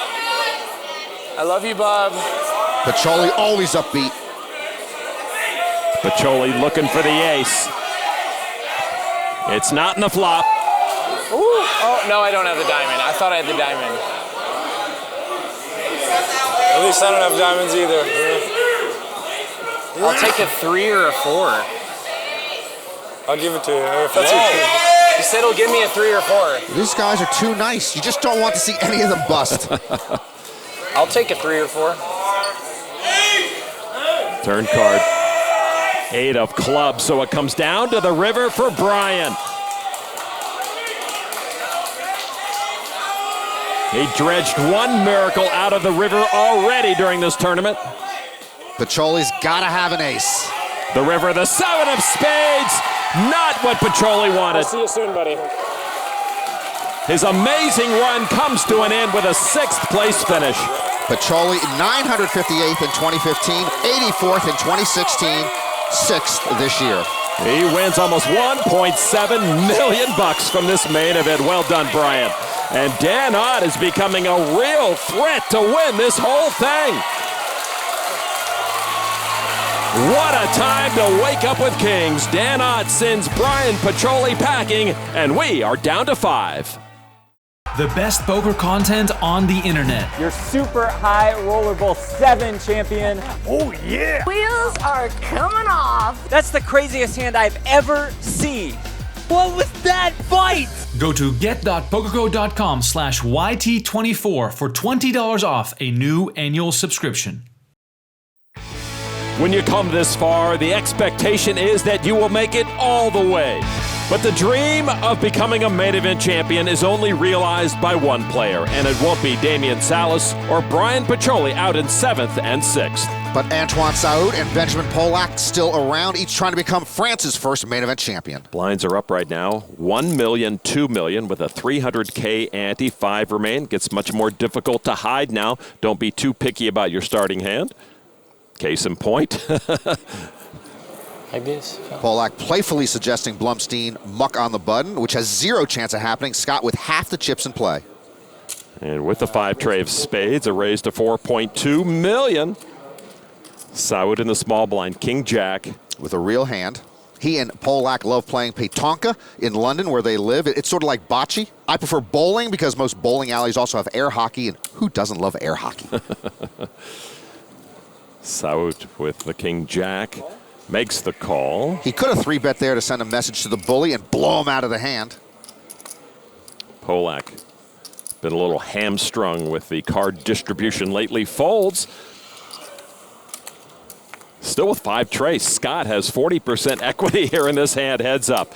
I love you, Bob. PIccioli always upbeat. PIccioli looking for the ace. It's not in the flop. Ooh. Oh, no, I don't have the diamond. I thought I had the diamond. At least I don't have diamonds either. I'll take a 3 or a 4. I'll give it to you. If that's He said he'll give me a 3 or 4. These guys are too nice. You just don't want to see any of them bust. I'll take a 3 or 4. Turn card. 8 of clubs, so it comes down to the river for Bryan. He dredged one miracle out of the river already during this tournament. PIccioli's got to have an ace. The river, the 7 of spades, not what PIccioli wanted. I'll see you soon, buddy. His amazing run comes to an end with a 6th place finish. PIccioli 958th in 2015, 84th in 2016, 6th this year. He wins almost $1.7 million from this main event. Well done, Bryan. And Dan Ott is becoming a real threat to win this whole thing. What a time to wake up with kings. Dan Ott sends Bryan PIccioli packing, and we are down to 5. The best poker content on the internet. Your super high rollerball 7 champion. Oh yeah! Wheels are coming off. That's the craziest hand I've ever seen. What was that bite? Go to get.pokergo.com/YT24 for $20 off a new annual subscription. When you come this far, the expectation is that you will make it all the way. But the dream of becoming a main event champion is only realized by one player, and it won't be Damian Salas or Bryan PIccioli out in 7th and 6th. But Antoine Saout and Benjamin Pollak still around, each trying to become France's first main event champion. Blinds are up right now, $1 million, $2 million with a $300K ante. 5 remain. Gets much more difficult to hide now. Don't be too picky about your starting hand. Case in point. Like this. Pollak playfully suggesting Blumstein muck on the button, which has zero chance of happening. Scott with half the chips in play. And with the 5 tray of spades, a raise to 4.2 million. Saout in the small blind, King Jack. With a real hand. He and Pollak love playing petanque in London where they live. It's sort of like bocce. I prefer bowling because most bowling alleys also have air hockey, and who doesn't love air hockey? Saout with the King Jack makes the call. He could have 3-bet there to send a message to the bully and blow him out of the hand. Pollak been a little hamstrung with the card distribution lately. Folds. Still with 5 trays. Scott has 40% equity here in this hand. Heads up.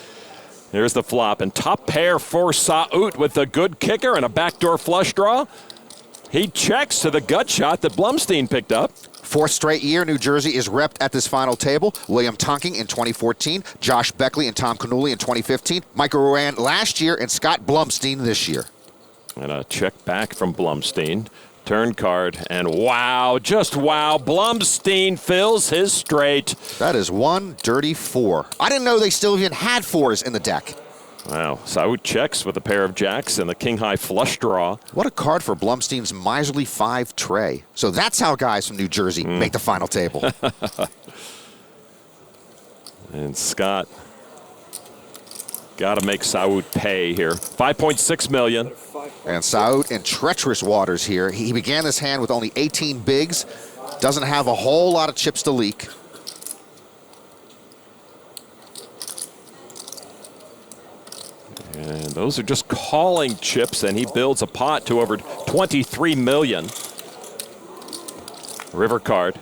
Here's the flop, and top pair for Saout with a good kicker and a backdoor flush draw. He checks to the gut shot that Blumstein picked up. 4th straight year, New Jersey is repped at this final table. William Tonking in 2014, Josh Beckley and Tom Cannulli in 2015, Michael Ruan last year, and Scott Blumstein this year. And a check back from Blumstein. Turn card, and wow, just wow, Blumstein fills his straight. That is 1 dirty 4. I didn't know they still even had 4s in the deck. Wow, Saout checks with a pair of jacks and the king-high flush draw. What a card for Blumstein's miserly 5 tray. So that's how guys from New Jersey make the final table. And Scott got to make Saout pay here. 5.6 million. And Saout in treacherous waters here. He began this hand with only 18 bigs. Doesn't have a whole lot of chips to leak. And those are just calling chips, and he builds a pot to over 23 million. River card.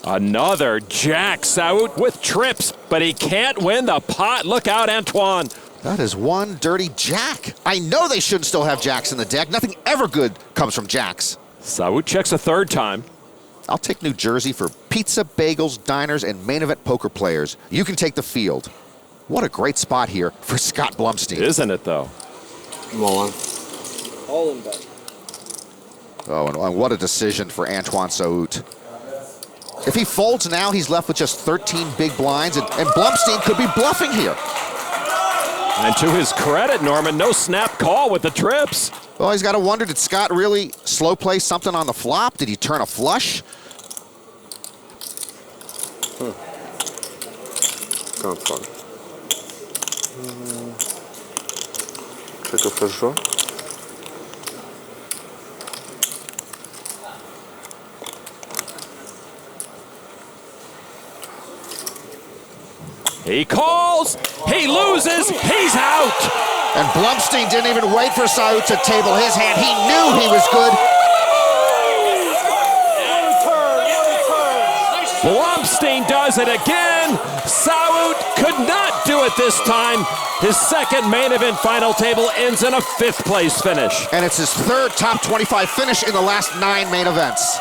Another jack. Saout with trips, but he can't win the pot. Look out, Antoine. That is 1 dirty jack. I know they shouldn't still have jacks in the deck. Nothing ever good comes from jacks. Saout checks a 3rd time. I'll take New Jersey for pizza, bagels, diners, and main event poker players. You can take the field. What a great spot here for Scott Blumstein. Isn't it, though? Come on. All in bet. Oh, and what a decision for Antoine Saout. If he folds now, he's left with just 13 big blinds, and Blumstein could be bluffing here. And to his credit, Norman, no snap call with the trips. Well, he's got to wonder, did Scott really slow play something on the flop? Did he turn a flush? Can't fun. Check a flush draw. He calls, he loses, he's out. And Blumstein didn't even wait for Saout to table his hand. He knew he was good. Blumstein does it again. Saout could not do it this time. His 2nd main event final table ends in a 5th place finish. And it's his 3rd top 25 finish in the last 9 main events.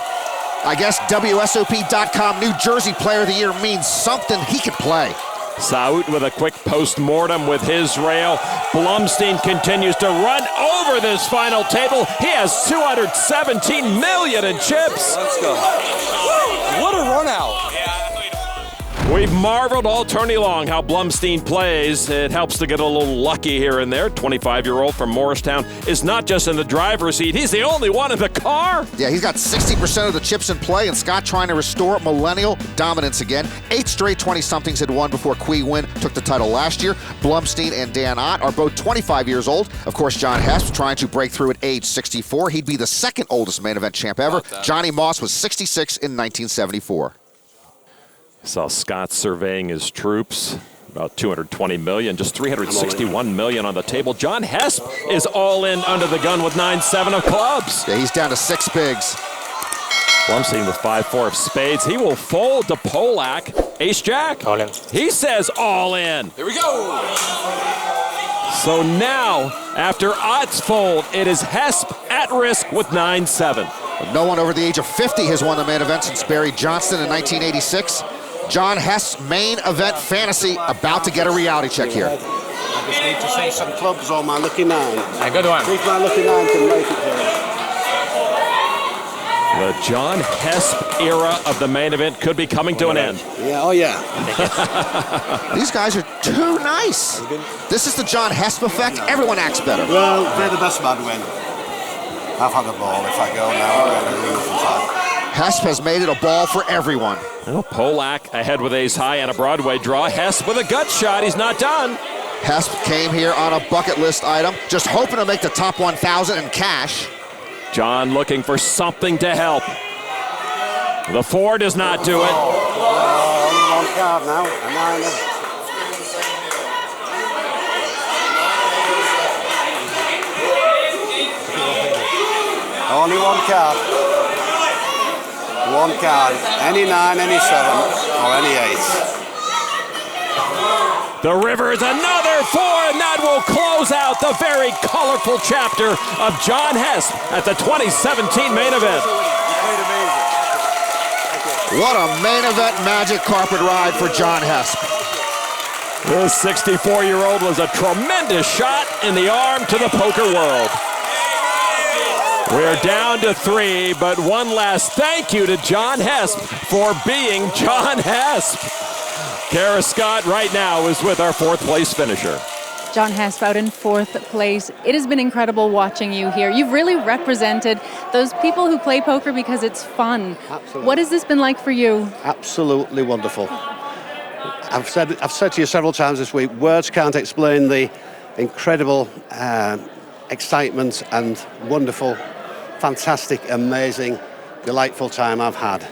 I guess WSOP.com New Jersey Player of the Year means something. He can play. Saout with a quick post-mortem with his rail. Blumstein continues to run over this final table. He has 217 million in chips. Let's go. What a run out. We've marveled all tourney long how Blumstein plays. It helps to get a little lucky here and there. 25-year-old from Morristown is not just in the driver's seat. He's the only one in the car. Yeah, he's got 60% of the chips in play, and Scott trying to restore millennial dominance again. 8 straight 20-somethings had won before Qui Nguyen took the title last year. Blumstein and Dan Ott are both 25 years old. Of course, John Hesp trying to break through at age 64. He'd be the 2nd oldest main event champ ever. Johnny Moss was 66 in 1974. Saw Scott surveying his troops. About 220 million, just 361 million on the table. John Hesp is all in under the gun with 9-7 of clubs. Yeah, he's down to 6 bigs. Blumstein with 5-4 of spades. He will fold to Pollak. Ace-Jack. All in. He says all in. Here we go. So now, after Ott's fold, it is Hesp at risk with 9-7. No one over the age of 50 has won the main event since Barry Johnston in 1986. John Hess, main event fantasy, about to get a reality check here. I just need to see some clubs on my lucky 9. A good one. See if my lucky 9 can make it here. The John Hesp era of the main event could be coming to an end. Yeah, oh yeah. These guys are too nice. This is the John Hesp effect. Everyone acts better. Well, they're the best man win. I've had a ball. If I go now, I'm going to lose inside. Hesp has made it a ball for everyone. Well, Pollak ahead with ace high and a Broadway draw. Hesp with a gut shot. He's not done. Hesp came here on a bucket list item, just hoping to make the top 1,000 in cash. John looking for something to help. The 4 does not do it. Only one card now. A 9. Only one card. One card. Any 9, any 7, or any 8. The river is another 4, and that will close out the very colorful chapter of John Hesp at the 2017 main event. What a main event magic carpet ride for John Hesp. This 64-year-old was a tremendous shot in the arm to the poker world. We're down to 3, but one last thank you to John Hesp for being John Hesp. Kara Scott right now is with our 4th place finisher. John Hesp out in 4th place. It has been incredible watching you here. You've really represented those people who play poker because it's fun. Absolutely. What has this been like for you? Absolutely wonderful. I've said to you several times this week, words can't explain the incredible excitement and wonderful, fantastic, amazing, delightful time I've had.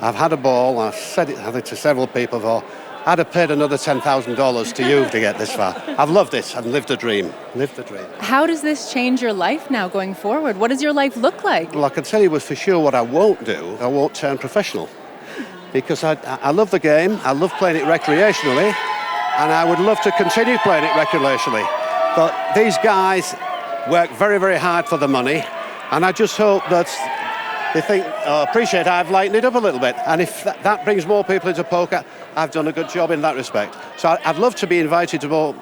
I've had a ball, I've said it I think to several people before, I'd have paid another $10,000 to you to get this far. I've loved it and lived a dream. Lived a dream. How does this change your life now going forward? What does your life look like? Well, I can tell you for sure what I won't do. I won't turn professional. Because I love the game, I love playing it recreationally, and I would love to continue playing it recreationally. But these guys work very, very hard for the money, and I just hope that they think, appreciate I've lightened it up a little bit. And if that brings more people into poker, I've done a good job in that respect. So I'd love to be invited to more,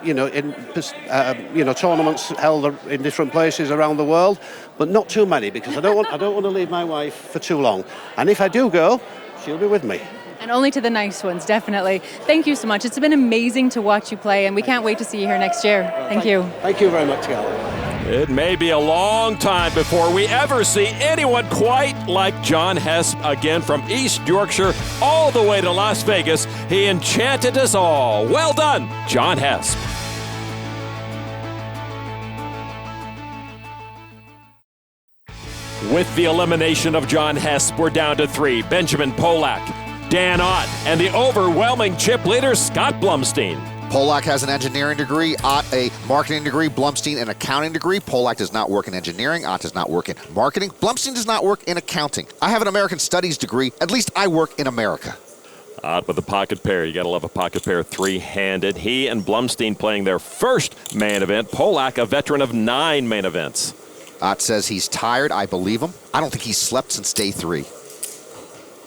tournaments held in different places around the world, but not too many, because I don't want to leave my wife for too long. And if I do go, she'll be with me. And only to the nice ones, definitely. Thank you so much. It's been amazing to watch you play, and we can't wait to see you here next year. Thank you. Thank you very much, Gal. It may be a long time before we ever see anyone quite like John Hesp again. From East Yorkshire all the way to Las Vegas, he enchanted us all. Well done, John Hesp. With the elimination of John Hesp, we're down to 3. Benjamin Pollak, Dan Ott, and the overwhelming chip leader, Scott Blumstein. Pollak has an engineering degree, Ott a marketing degree, Blumstein an accounting degree. Pollak does not work in engineering, Ott does not work in marketing, Blumstein does not work in accounting. I have an American Studies degree, at least I work in America. Ott with a pocket pair. You gotta love a pocket pair 3-handed. He and Blumstein playing their first main event. Pollak, a veteran of 9 main events. Ott says he's tired. I believe him. I don't think he's slept since day 3.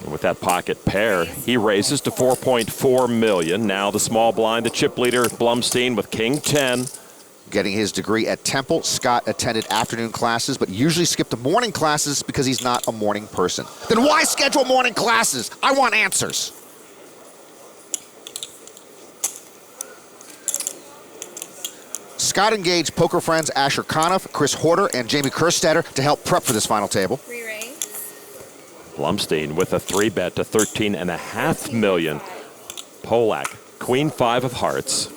And with that pocket pair, he raises to $4.4 million. Now the small blind, the chip leader, Blumstein with King 10. Getting his degree at Temple, Scott attended afternoon classes, but usually skipped the morning classes because he's not a morning person. Then why schedule morning classes? I want answers. Scott engaged poker friends Asher Conniff, Chris Horter, and Jamie Kerstetter to help prep for this final table. Blumstein with a 3-bet to $13.5 million. Pollak, Queen 5 of hearts,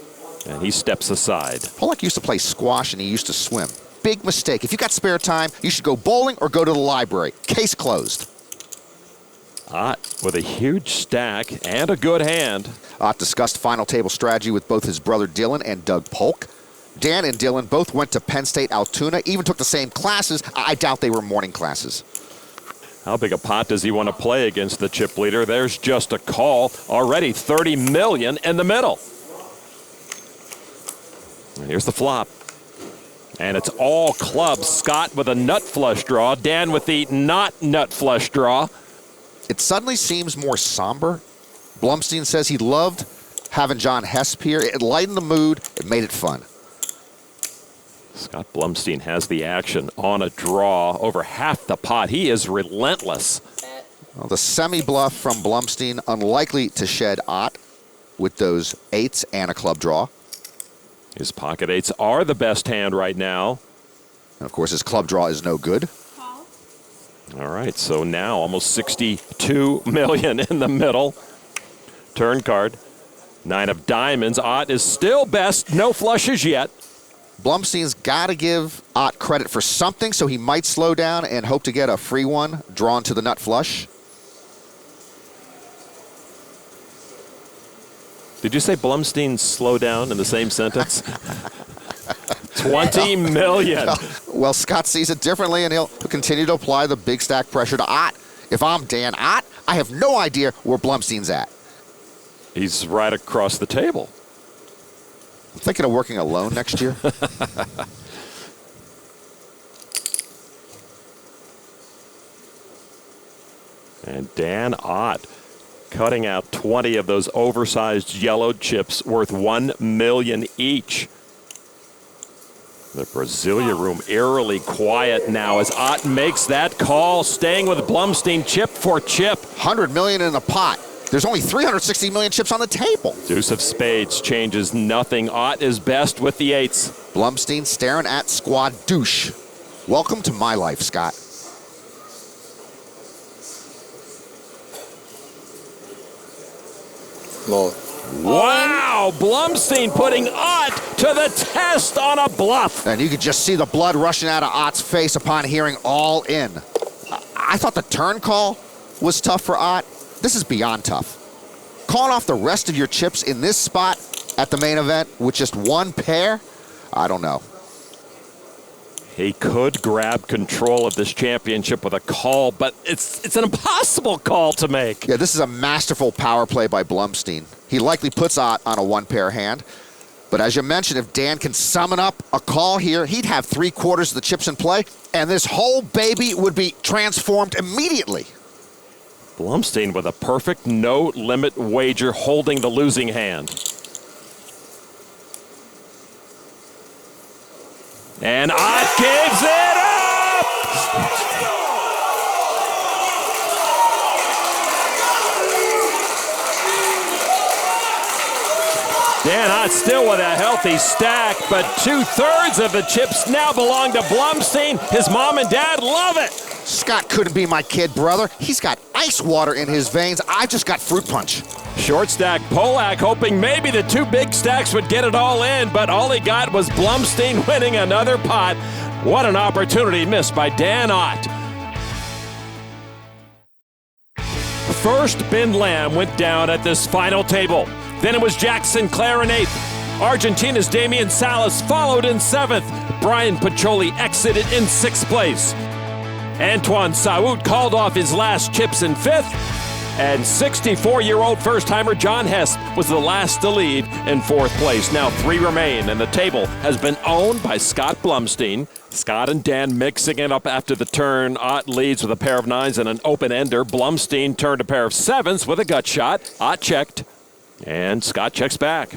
and he steps aside. Pollak used to play squash and he used to swim. Big mistake. If you got spare time, you should go bowling or go to the library. Case closed. Ott with a huge stack and a good hand. Ott discussed final table strategy with both his brother Dylan and Doug Polk. Dan and Dylan both went to Penn State Altoona, even took the same classes. I doubt they were morning classes. How big a pot does he want to play against the chip leader? There's just a call. Already $30 million in the middle. And here's the flop. And it's all clubs. Scott with a nut flush draw. Dan with the not nut flush draw. It suddenly seems more somber. Blumstein says he loved having John Hesp here. It lightened the mood. It made it fun. Scott Blumstein has the action on a draw over half the pot. He is relentless. Well, the semi-bluff from Blumstein, unlikely to shed Ott with those eights and a club draw. His pocket eights are the best hand right now. And of course, his club draw is no good. All right, so now almost 62 million in the middle. Turn card. 9 of diamonds. Ott is still best. No flushes yet. Blumstein's got to give Ott credit for something, so he might slow down and hope to get a free one drawn to the nut flush. Did you say Blumstein slow down in the same sentence? 20 million. Well, Scott sees it differently, and he'll continue to apply the big stack pressure to Ott. If I'm Dan Ott, I have no idea where Blumstein's at. He's right across the table. I'm thinking of working alone next year. And Dan Ott cutting out 20 of those oversized yellowed chips worth $1 million each. The Brasilia room eerily quiet now as Ott makes that call, staying with Blumstein chip for chip. 100 million in the pot. There's only 360 million chips on the table. Deuce of spades changes nothing. Ott is best with the eights. Blumstein staring at squad douche. Welcome to my life, Scott. More. Wow, Blumstein putting Ott to the test on a bluff. And you could just see the blood rushing out of Ott's face upon hearing all in. I thought the turn call was tough for Ott. This is beyond tough. Calling off the rest of your chips in this spot at the main event with just one pair? I don't know. He could grab control of this championship with a call, but it's an impossible call to make. Yeah, this is a masterful power play by Blumstein. He likely puts Ott on a one-pair hand. But as you mentioned, if Dan can summon up a call here, he'd have 3/4 of the chips in play, and this whole baby would be transformed immediately. Blumstein with a perfect no-limit wager holding the losing hand. And Ott gives it up! Dan Ott still with a healthy stack, but 2/3 of the chips now belong to Blumstein. His mom and dad love it. Scott couldn't be my kid, brother. He's got ice water in his veins. I've just got fruit punch. Short stack Pollak hoping maybe the 2 big stacks would get it all in, but all he got was Blumstein winning another pot. What an opportunity missed by Dan Ott. First, Ben Lamb went down at this final table. Then it was Jack Sinclair in 8th. Argentina's Damian Salas followed in 7th. Bryan PIccioli exited in 6th place. Antoine Saout called off his last chips in 5th. And 64-year-old first-timer John Hesp was the last to leave in 4th place. Now 3 remain, and the table has been owned by Scott Blumstein. Scott and Dan mixing it up after the turn. Ott leads with a pair of 9s and an open-ender. Blumstein turned a pair of 7s with a gut shot. Ott checked, and Scott checks back.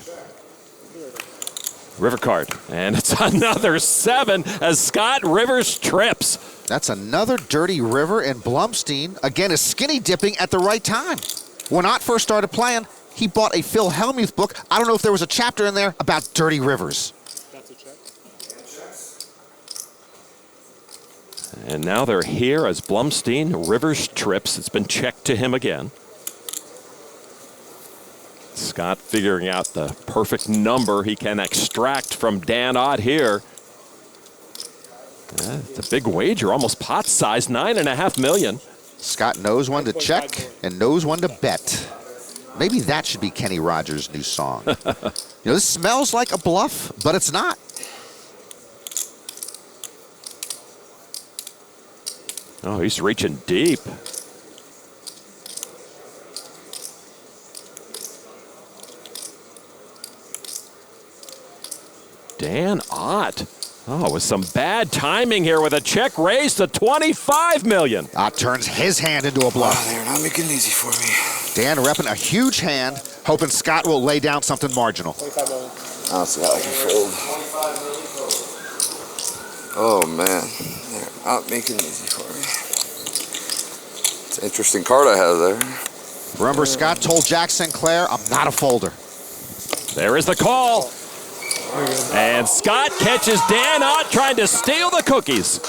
River card, and it's another 7 as Scott Rivers trips. That's another dirty river, and Blumstein, again, is skinny dipping at the right time. When Ott first started playing, he bought a Phil Hellmuth book. I don't know if there was a chapter in there about dirty rivers. That's a check. And now they're here as Blumstein Rivers trips. It's been checked to him again. Scott figuring out the perfect number he can extract from Dan Ott here. Yeah, it's a big wager, almost pot size, $9.5 million. Scott knows when to check and knows when to bet. Maybe that should be Kenny Rogers' new song. You know, this smells like a bluff, but it's not. Oh, he's reaching deep. Dan Ott. Oh, with some bad timing here with a check raised to $25 million. Ott turns his hand into a bluff. They're not making it easy for me. Dan repping a huge hand, hoping Scott will lay down something marginal. 25 million. Oh, Scott, I can fold. Oh man, they're not making it easy for me. It's an interesting card I have there. Remember, Scott told Jack Sinclair, I'm not a folder. There is the call. And Scott catches Dan Ott trying to steal the cookies.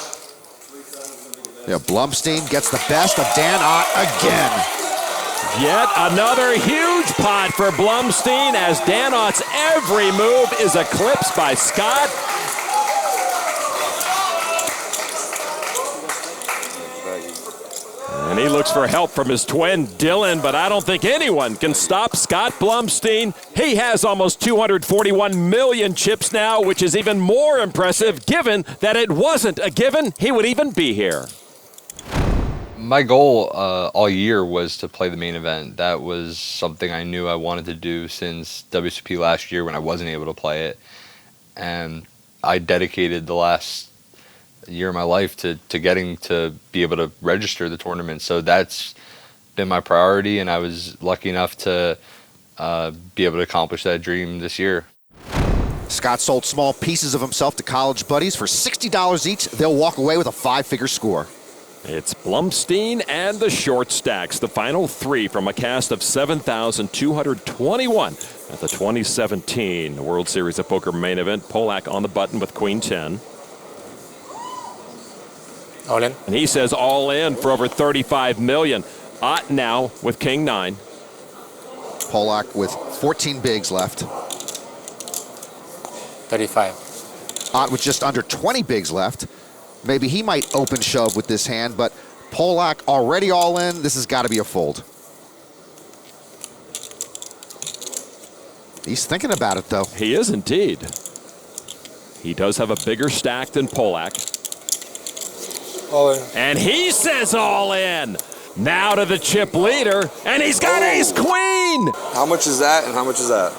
Yeah, Blumstein gets the best of Dan Ott again. Yet another huge pot for Blumstein as Dan Ott's every move is eclipsed by Scott. And he looks for help from his twin, Dylan, but I don't think anyone can stop Scott Blumstein. He has almost 241 million chips now, which is even more impressive given that it wasn't a given he would even be here. My goal all year was to play the main event. That was something I knew I wanted to do since WSOP last year when I wasn't able to play it. And I dedicated the last year of my life to getting to be able to register the tournament. So that's been my priority, and I was lucky enough to be able to accomplish that dream this year. Scott sold small pieces of himself to college buddies for $60 each. They'll walk away with a 5-figure score. It's Blumstein and the short stacks, the final three from a cast of 7,221 at the 2017 World Series of Poker main event. Pollak on the button with Queen 10. All in. And he says all in for over 35 million. Ott now with King 9. Pollak with 14 bigs left. 35. Ott with just under 20 bigs left. Maybe he might open shove with this hand, but Pollak already all in. This has got to be a fold. He's thinking about it, though. He is indeed. He does have a bigger stack than Pollak. All in. And he says all in. Now to the chip leader, and he's got ace-queen. How much is that, and how much is that?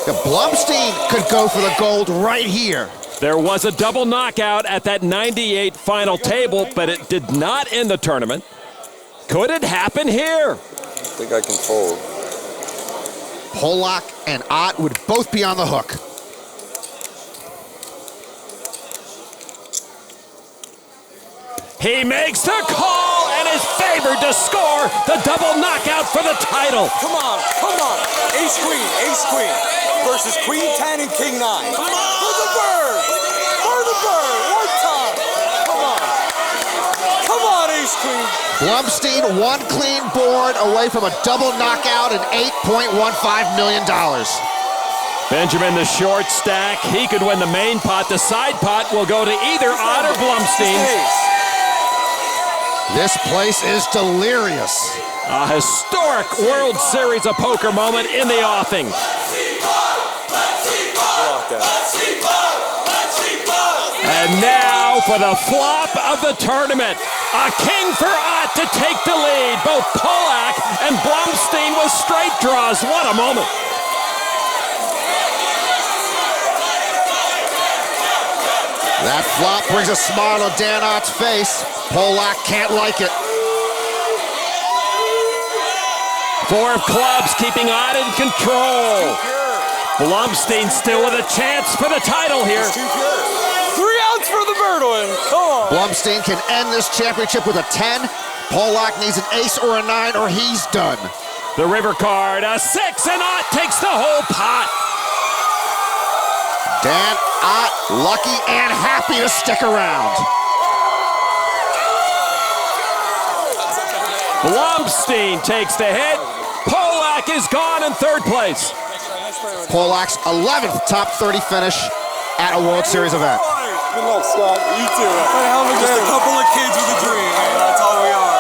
Yeah, Blumstein could go for the gold right here. There was a double knockout at that 98 final table, but it did not end the tournament. Could it happen here? I think I can fold. Pollak and Ott would both be on the hook. He makes the call and is favored to score the double knockout for the title. Come on, come on. Ace queen versus Queen 10 and King 9. Come on. For the bird, one time. Come on, ace queen. Blumstein, one clean board away from a double knockout and $8.15 million. Benjamin, the short stack. He could win the main pot. The side pot will go to either Ott or Blumstein. This place is delirious. A historic World Series of Poker moment in the offing. And now for the flop of the tournament. A king for Ott to take the lead. Both Pollak and Blumstein with straight draws. What a moment. That flop brings a smile to Dan Ott's face. Pollak can't like it. Four of clubs keeping Ott in control. Blumstein still with a chance for the title here. 3 outs for the Birdwin. Come on. Blumstein can end this championship with a 10. Pollak needs an ace or a 9 or he's done. The river card, a 6, and Ott takes the whole pot. Dan Ott lucky and happy to stick around. Blumstein takes the hit. Pollak is gone in third place. Pollak's 11th top 30 finish at a World Series event. Good luck, Scott. You too. Just a couple of kids with a dream, man. That's all we are.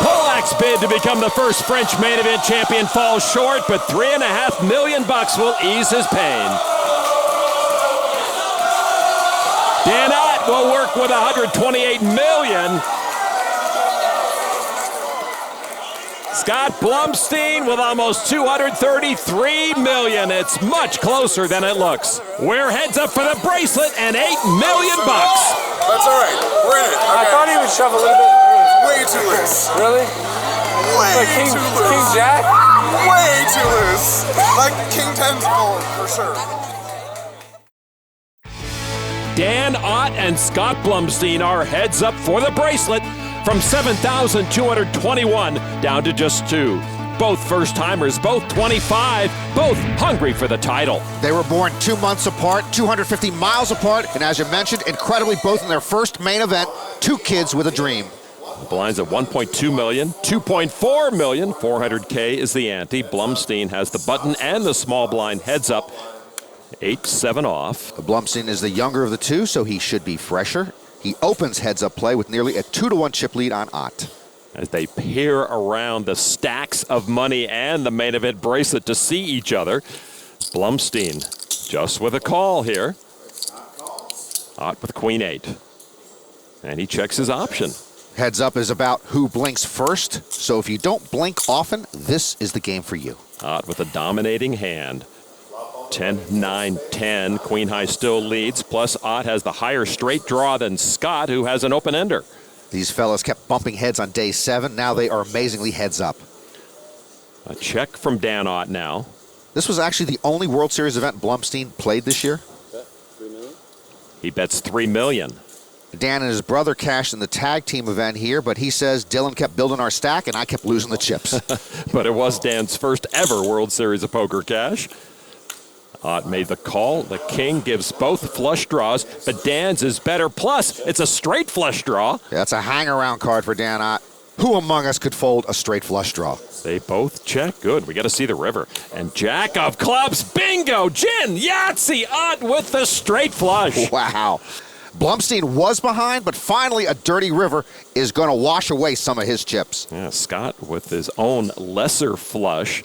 Pollak's bid to become the first French main event champion falls short, but $3.5 million will ease his pain. Dan Ott will work with $128 million. Scott Blumstein with almost $233 million. It's much closer than it looks. We're heads up for the bracelet and $8 million. That's all right. We're in it. Okay. I thought he would shove a little bit. Way too loose. Really? Way King, too loose. King Jack? Way too loose. Like King 10's going, for sure. Dan Ott and Scott Blumstein are heads up for the bracelet from 7,221 down to just 2. Both first-timers, both 25, both hungry for the title. They were born 2 months apart, 250 miles apart, and as you mentioned, incredibly both in their first main event, 2 kids with a dream. Blinds at 1.2 million, 2.4 million, 400K is the ante. Blumstein has the button and the small blind heads up. 8-7 off. Blumstein is the younger of the two, so he should be fresher. He opens heads-up play with nearly a 2-1 chip lead on Ott. As they peer around the stacks of money and the main event bracelet to see each other. Blumstein just with a call here. Ott with Queen 8. And he checks his option. Heads up is about who blinks first, so if you don't blink often, this is the game for you. Ott with a dominating hand. 10, 9, 10. Queen high still leads, plus Ott has the higher straight draw than Scott, who has an open ender. These fellas kept bumping heads on day 7. Now they are amazingly heads up. A check from Dan Ott now. This was actually the only World Series event Blumstein played this year. He bets $3 million. Dan and his brother cashed in the tag team event here, but he says Dylan kept building our stack and I kept losing the chips. But it was Dan's first ever World Series of Poker cash. Ott made the call. The king gives both flush draws, but Dan's is better. Plus, it's a straight flush draw. Yeah, that's a hang-around card for Dan Ott. Who among us could fold a straight flush draw? They both check. Good. We got to see the river. And Jack of clubs. Bingo. Gin. Yahtzee. Ott with the straight flush. Wow. Blumstein was behind, but finally a dirty river is going to wash away some of his chips. Yeah, Scott with his own lesser flush.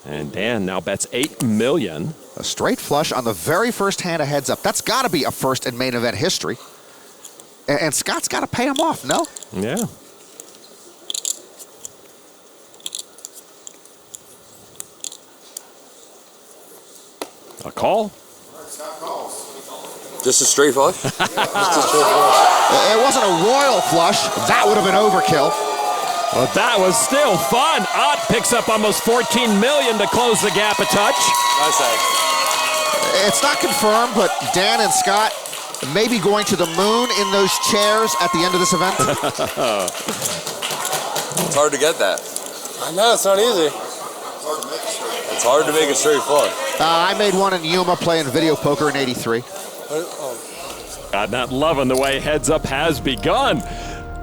And Dan now bets $8 million. A straight flush on the very first hand of heads up. That's got to be a first in main event history. And Scott's got to pay him off, no? Yeah. A call? Just a straight flush? It wasn't a royal flush. That would have been overkill. Well, that was still fun. Ott picks up almost $14 million to close the gap a touch. Nice save. It's not confirmed, but Dan and Scott may be going to the moon in those chairs at the end of this event. It's hard to get that. I know, it's not easy. It's hard to make a straight flush. I made one in Yuma playing video poker in '83. I'm not loving the way heads up has begun.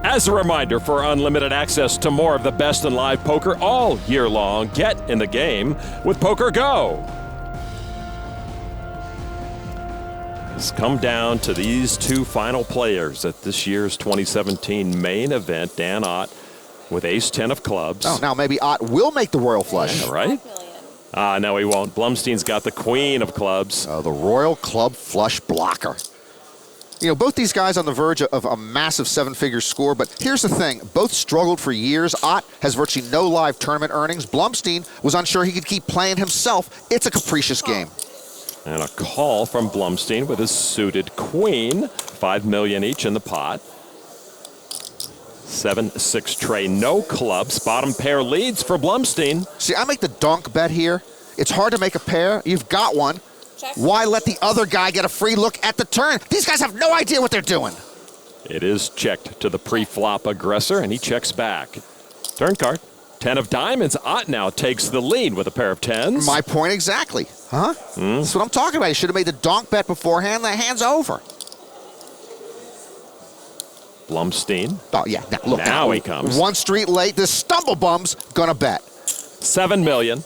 As a reminder, for unlimited access to more of the best in live poker all year long, get in the game with PokerGO. It's come down to these two final players at this year's 2017 main event. Dan Ott with ace-10 of clubs. Oh, now maybe Ott will make the royal flush. Yeah, right? No, he won't. Blumstein's got the queen of clubs. The royal club flush blocker. You know, both these guys on the verge of a massive 7-figure score, but here's the thing. Both struggled for years. Ott has virtually no live tournament earnings. Blumstein was unsure he could keep playing himself. It's a capricious game. And a call from Blumstein with his suited queen. $5 million each in the pot. 7-6 tray, no clubs. Bottom pair leads for Blumstein. See, I make the donk bet here. It's hard to make a pair. You've got one. Why let the other guy get a free look at the turn? These guys have no idea what they're doing. It is checked to the pre-flop aggressor, and he checks back. Turn card. 10 of diamonds. Ott now takes the lead with a pair of 10s. My point exactly. Huh? That's what I'm talking about. You should have made the donk bet beforehand. The hand's over. Blumstein. Oh, yeah. Now, look. Now he comes. One street late. This stumble bum's gonna bet. $7 million.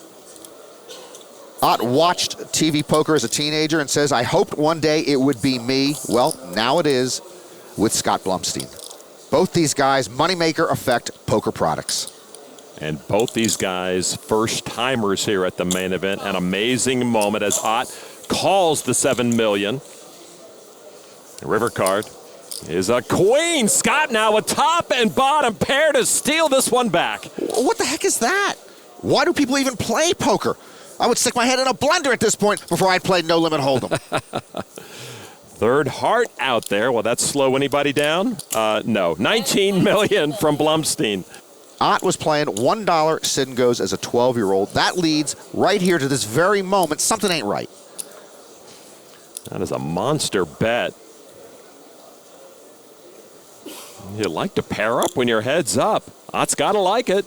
Ott watched TV poker as a teenager and says, I hoped one day it would be me. Well, now it is with Scott Blumstein. Both these guys, moneymaker effect poker products. And both these guys, first-timers here at the main event. An amazing moment as Ott calls the $7 million. The river card is a queen. Scott now with top and bottom pair to steal this one back. What the heck is that? Why do people even play poker? I would stick my head in a blender at this point before I'd play No Limit Hold'em. Third heart out there. Will that slow anybody down? No. $19 million from Blumstein. Ott was playing $1 Sid and Goes as a 12-year-old. That leads right here to this very moment. Something ain't right. That is a monster bet. You like to pair up when your head's up. Ott's got to like it.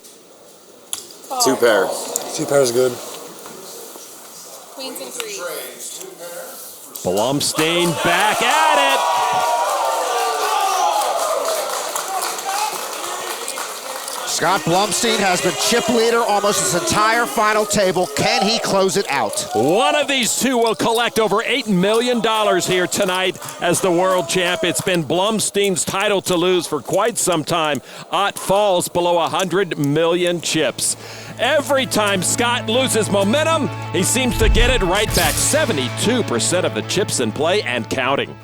2 pairs. 2 pairs good. Queens and 3. Blumstein back at it. Scott Blumstein has been chip leader almost this entire final table. Can he close it out? One of these two will collect over $8 million here tonight as the world champ. It's been Blumstein's title to lose for quite some time. Ott falls below 100 million chips. Every time Scott loses momentum, he seems to get it right back. 72% of the chips in play and counting.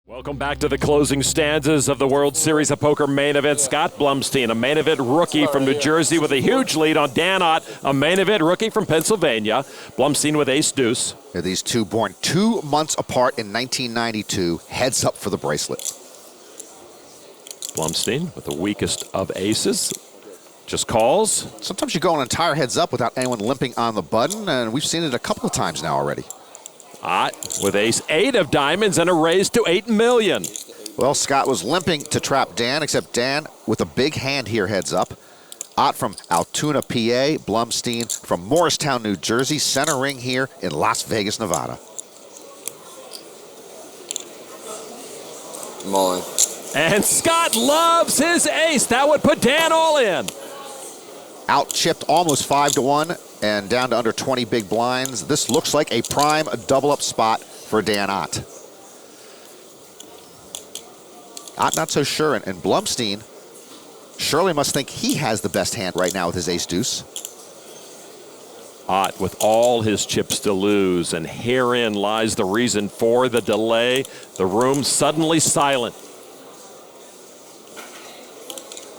Welcome back to the closing stanzas of the World Series of Poker main event. Scott Blumstein, a main event rookie from New Jersey with a huge lead on Dan Ott, a main event rookie from Pennsylvania. Blumstein with ace-deuce. These two born 2 months apart in 1992. Heads up for the bracelet. Blumstein with the weakest of aces. Just calls. Sometimes you go an entire heads up without anyone limping on the button, and we've seen it a couple of times now already. Ott with ace-8 of diamonds and a raise to $8 million. Well, Scott was limping to trap Dan, except Dan with a big hand here heads up. Ott from Altoona, PA. Blumstein from Morristown, New Jersey. Center ring here in Las Vegas, Nevada. Mullen. And Scott loves his ace. That would put Dan all in. Out-chipped almost 5-1 and down to under 20 big blinds. This looks like a prime double-up spot for Dan Ott. Ott not so sure, and Blumstein surely must think he has the best hand right now with his ace-deuce. Ott with all his chips to lose, and herein lies the reason for the delay. The room suddenly silent.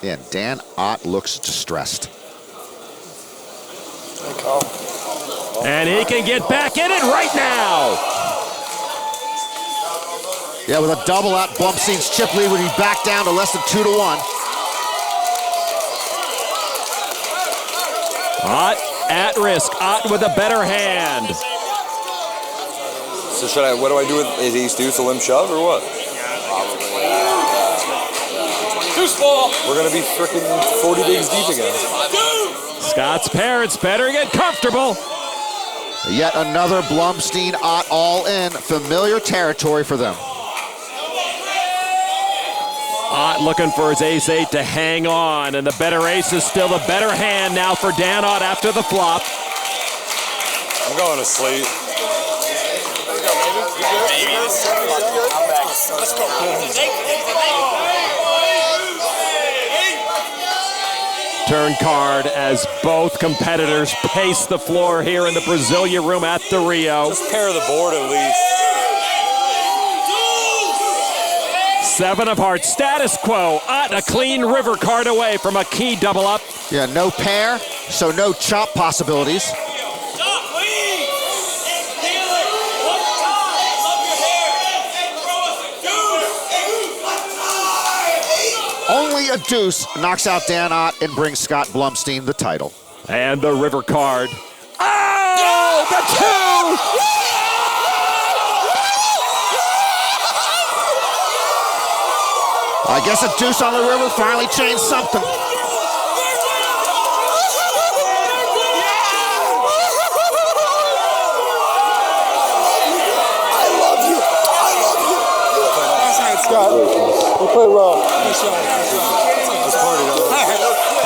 And Dan Ott looks distressed. And he can get back in it right now. Yeah, with a double out, Blumstein's chip lead would be back down to less than 2-1. Ott at risk. Ott with a better hand. So what do I do with ace deuce, a limp shove or what? Deuce ball. We're gonna be freaking 40 bigs deep again. Scott's parents better get comfortable. Yet another Blumstein Ott all in. Familiar territory for them. Ott looking for his ace-8 to hang on, and the better ace is still the better hand now for Dan Ott after the flop. I'm going to sleep. Let's go. Turn card as both competitors pace the floor here in the Brasilia room at the Rio. Just pair the board at least. 7 of hearts, status quo. Ott a clean river card away from a key double up. Yeah, no pair, so no chop possibilities. Only a deuce knocks out Dan Ott and brings Scott Blumstein the title. And the river card. Oh, the 2! I guess a deuce on the river finally changed something. We play well.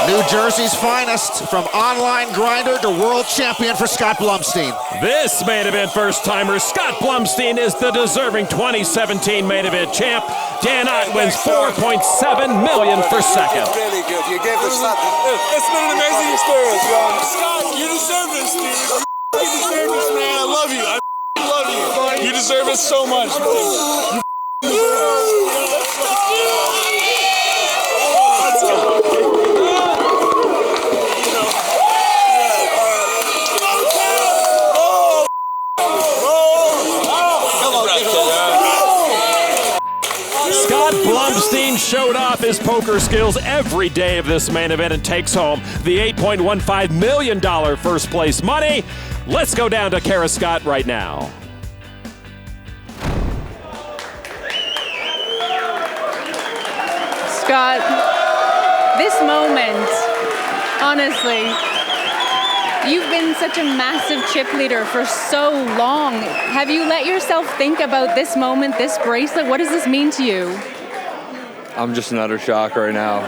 New Jersey's finest, from online grinder to world champion for Scott Blumstein. This main event first-timer, Scott Blumstein, is the deserving 2017 main event champ. Dan Ott wins $4.7 million for second. Really good. You gave us something. It's been an amazing experience, John. Scott, you deserve this, dude. You deserve this, man. I love you. I love you. You deserve it so much, man. You Scott Blumstein showed off his poker skills every day of this main event and takes home the $8.15 million first place money. Let's go down to Kara Scott right now. Scott, this moment, honestly, you've been such a massive chip leader for so long. Have you let yourself think about this moment, this bracelet? What does this mean to you? I'm just in utter shock right now.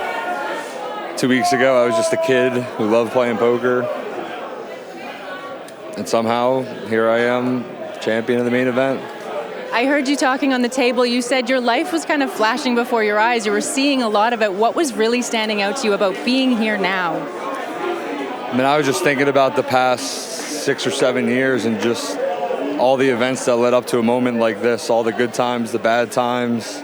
2 weeks ago, I was just a kid who loved playing poker. And somehow, here I am, champion of the main event. I heard you talking on the table. You said your life was kind of flashing before your eyes. You were seeing a lot of it. What was really standing out to you about being here now? I mean, I was just thinking about the past 6 or 7 years and just all the events that led up to a moment like this, all the good times, the bad times.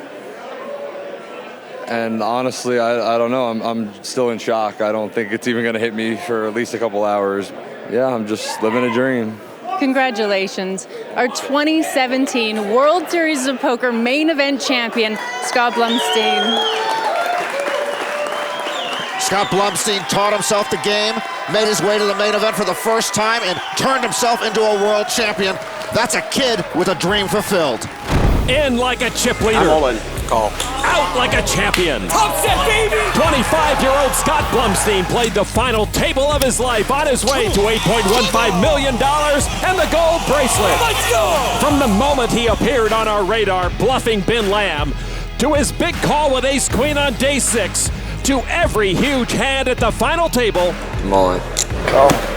And honestly, I don't know. I'm still in shock. I don't think it's even going to hit me for at least a couple hours. Yeah, I'm just living a dream. Congratulations. Our 2017 World Series of Poker main event champion, Scott Blumstein. Scott Blumstein taught himself the game, made his way to the main event for the first time, and turned himself into a world champion. That's a kid with a dream fulfilled. In like a chip leader. I'm all in. Call. Out like a champion. Upset, baby! 25-year-old Scott Blumstein played the final table of his life on his way to $8.15 million and the gold bracelet. Let's go! From the moment he appeared on our radar bluffing Ben Lamb, to his big call with ace-queen on day 6, to every huge hand at the final table, I'm all in.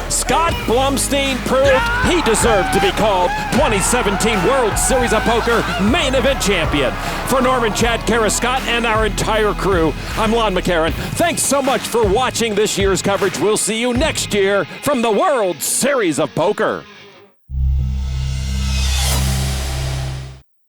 Scott Blumstein proved he deserved to be called 2017 World Series of Poker main event champion. For Norman, Chad, Kara, Scott, and our entire crew, I'm Lon McCarron. Thanks so much for watching this year's coverage. We'll see you next year from the World Series of Poker.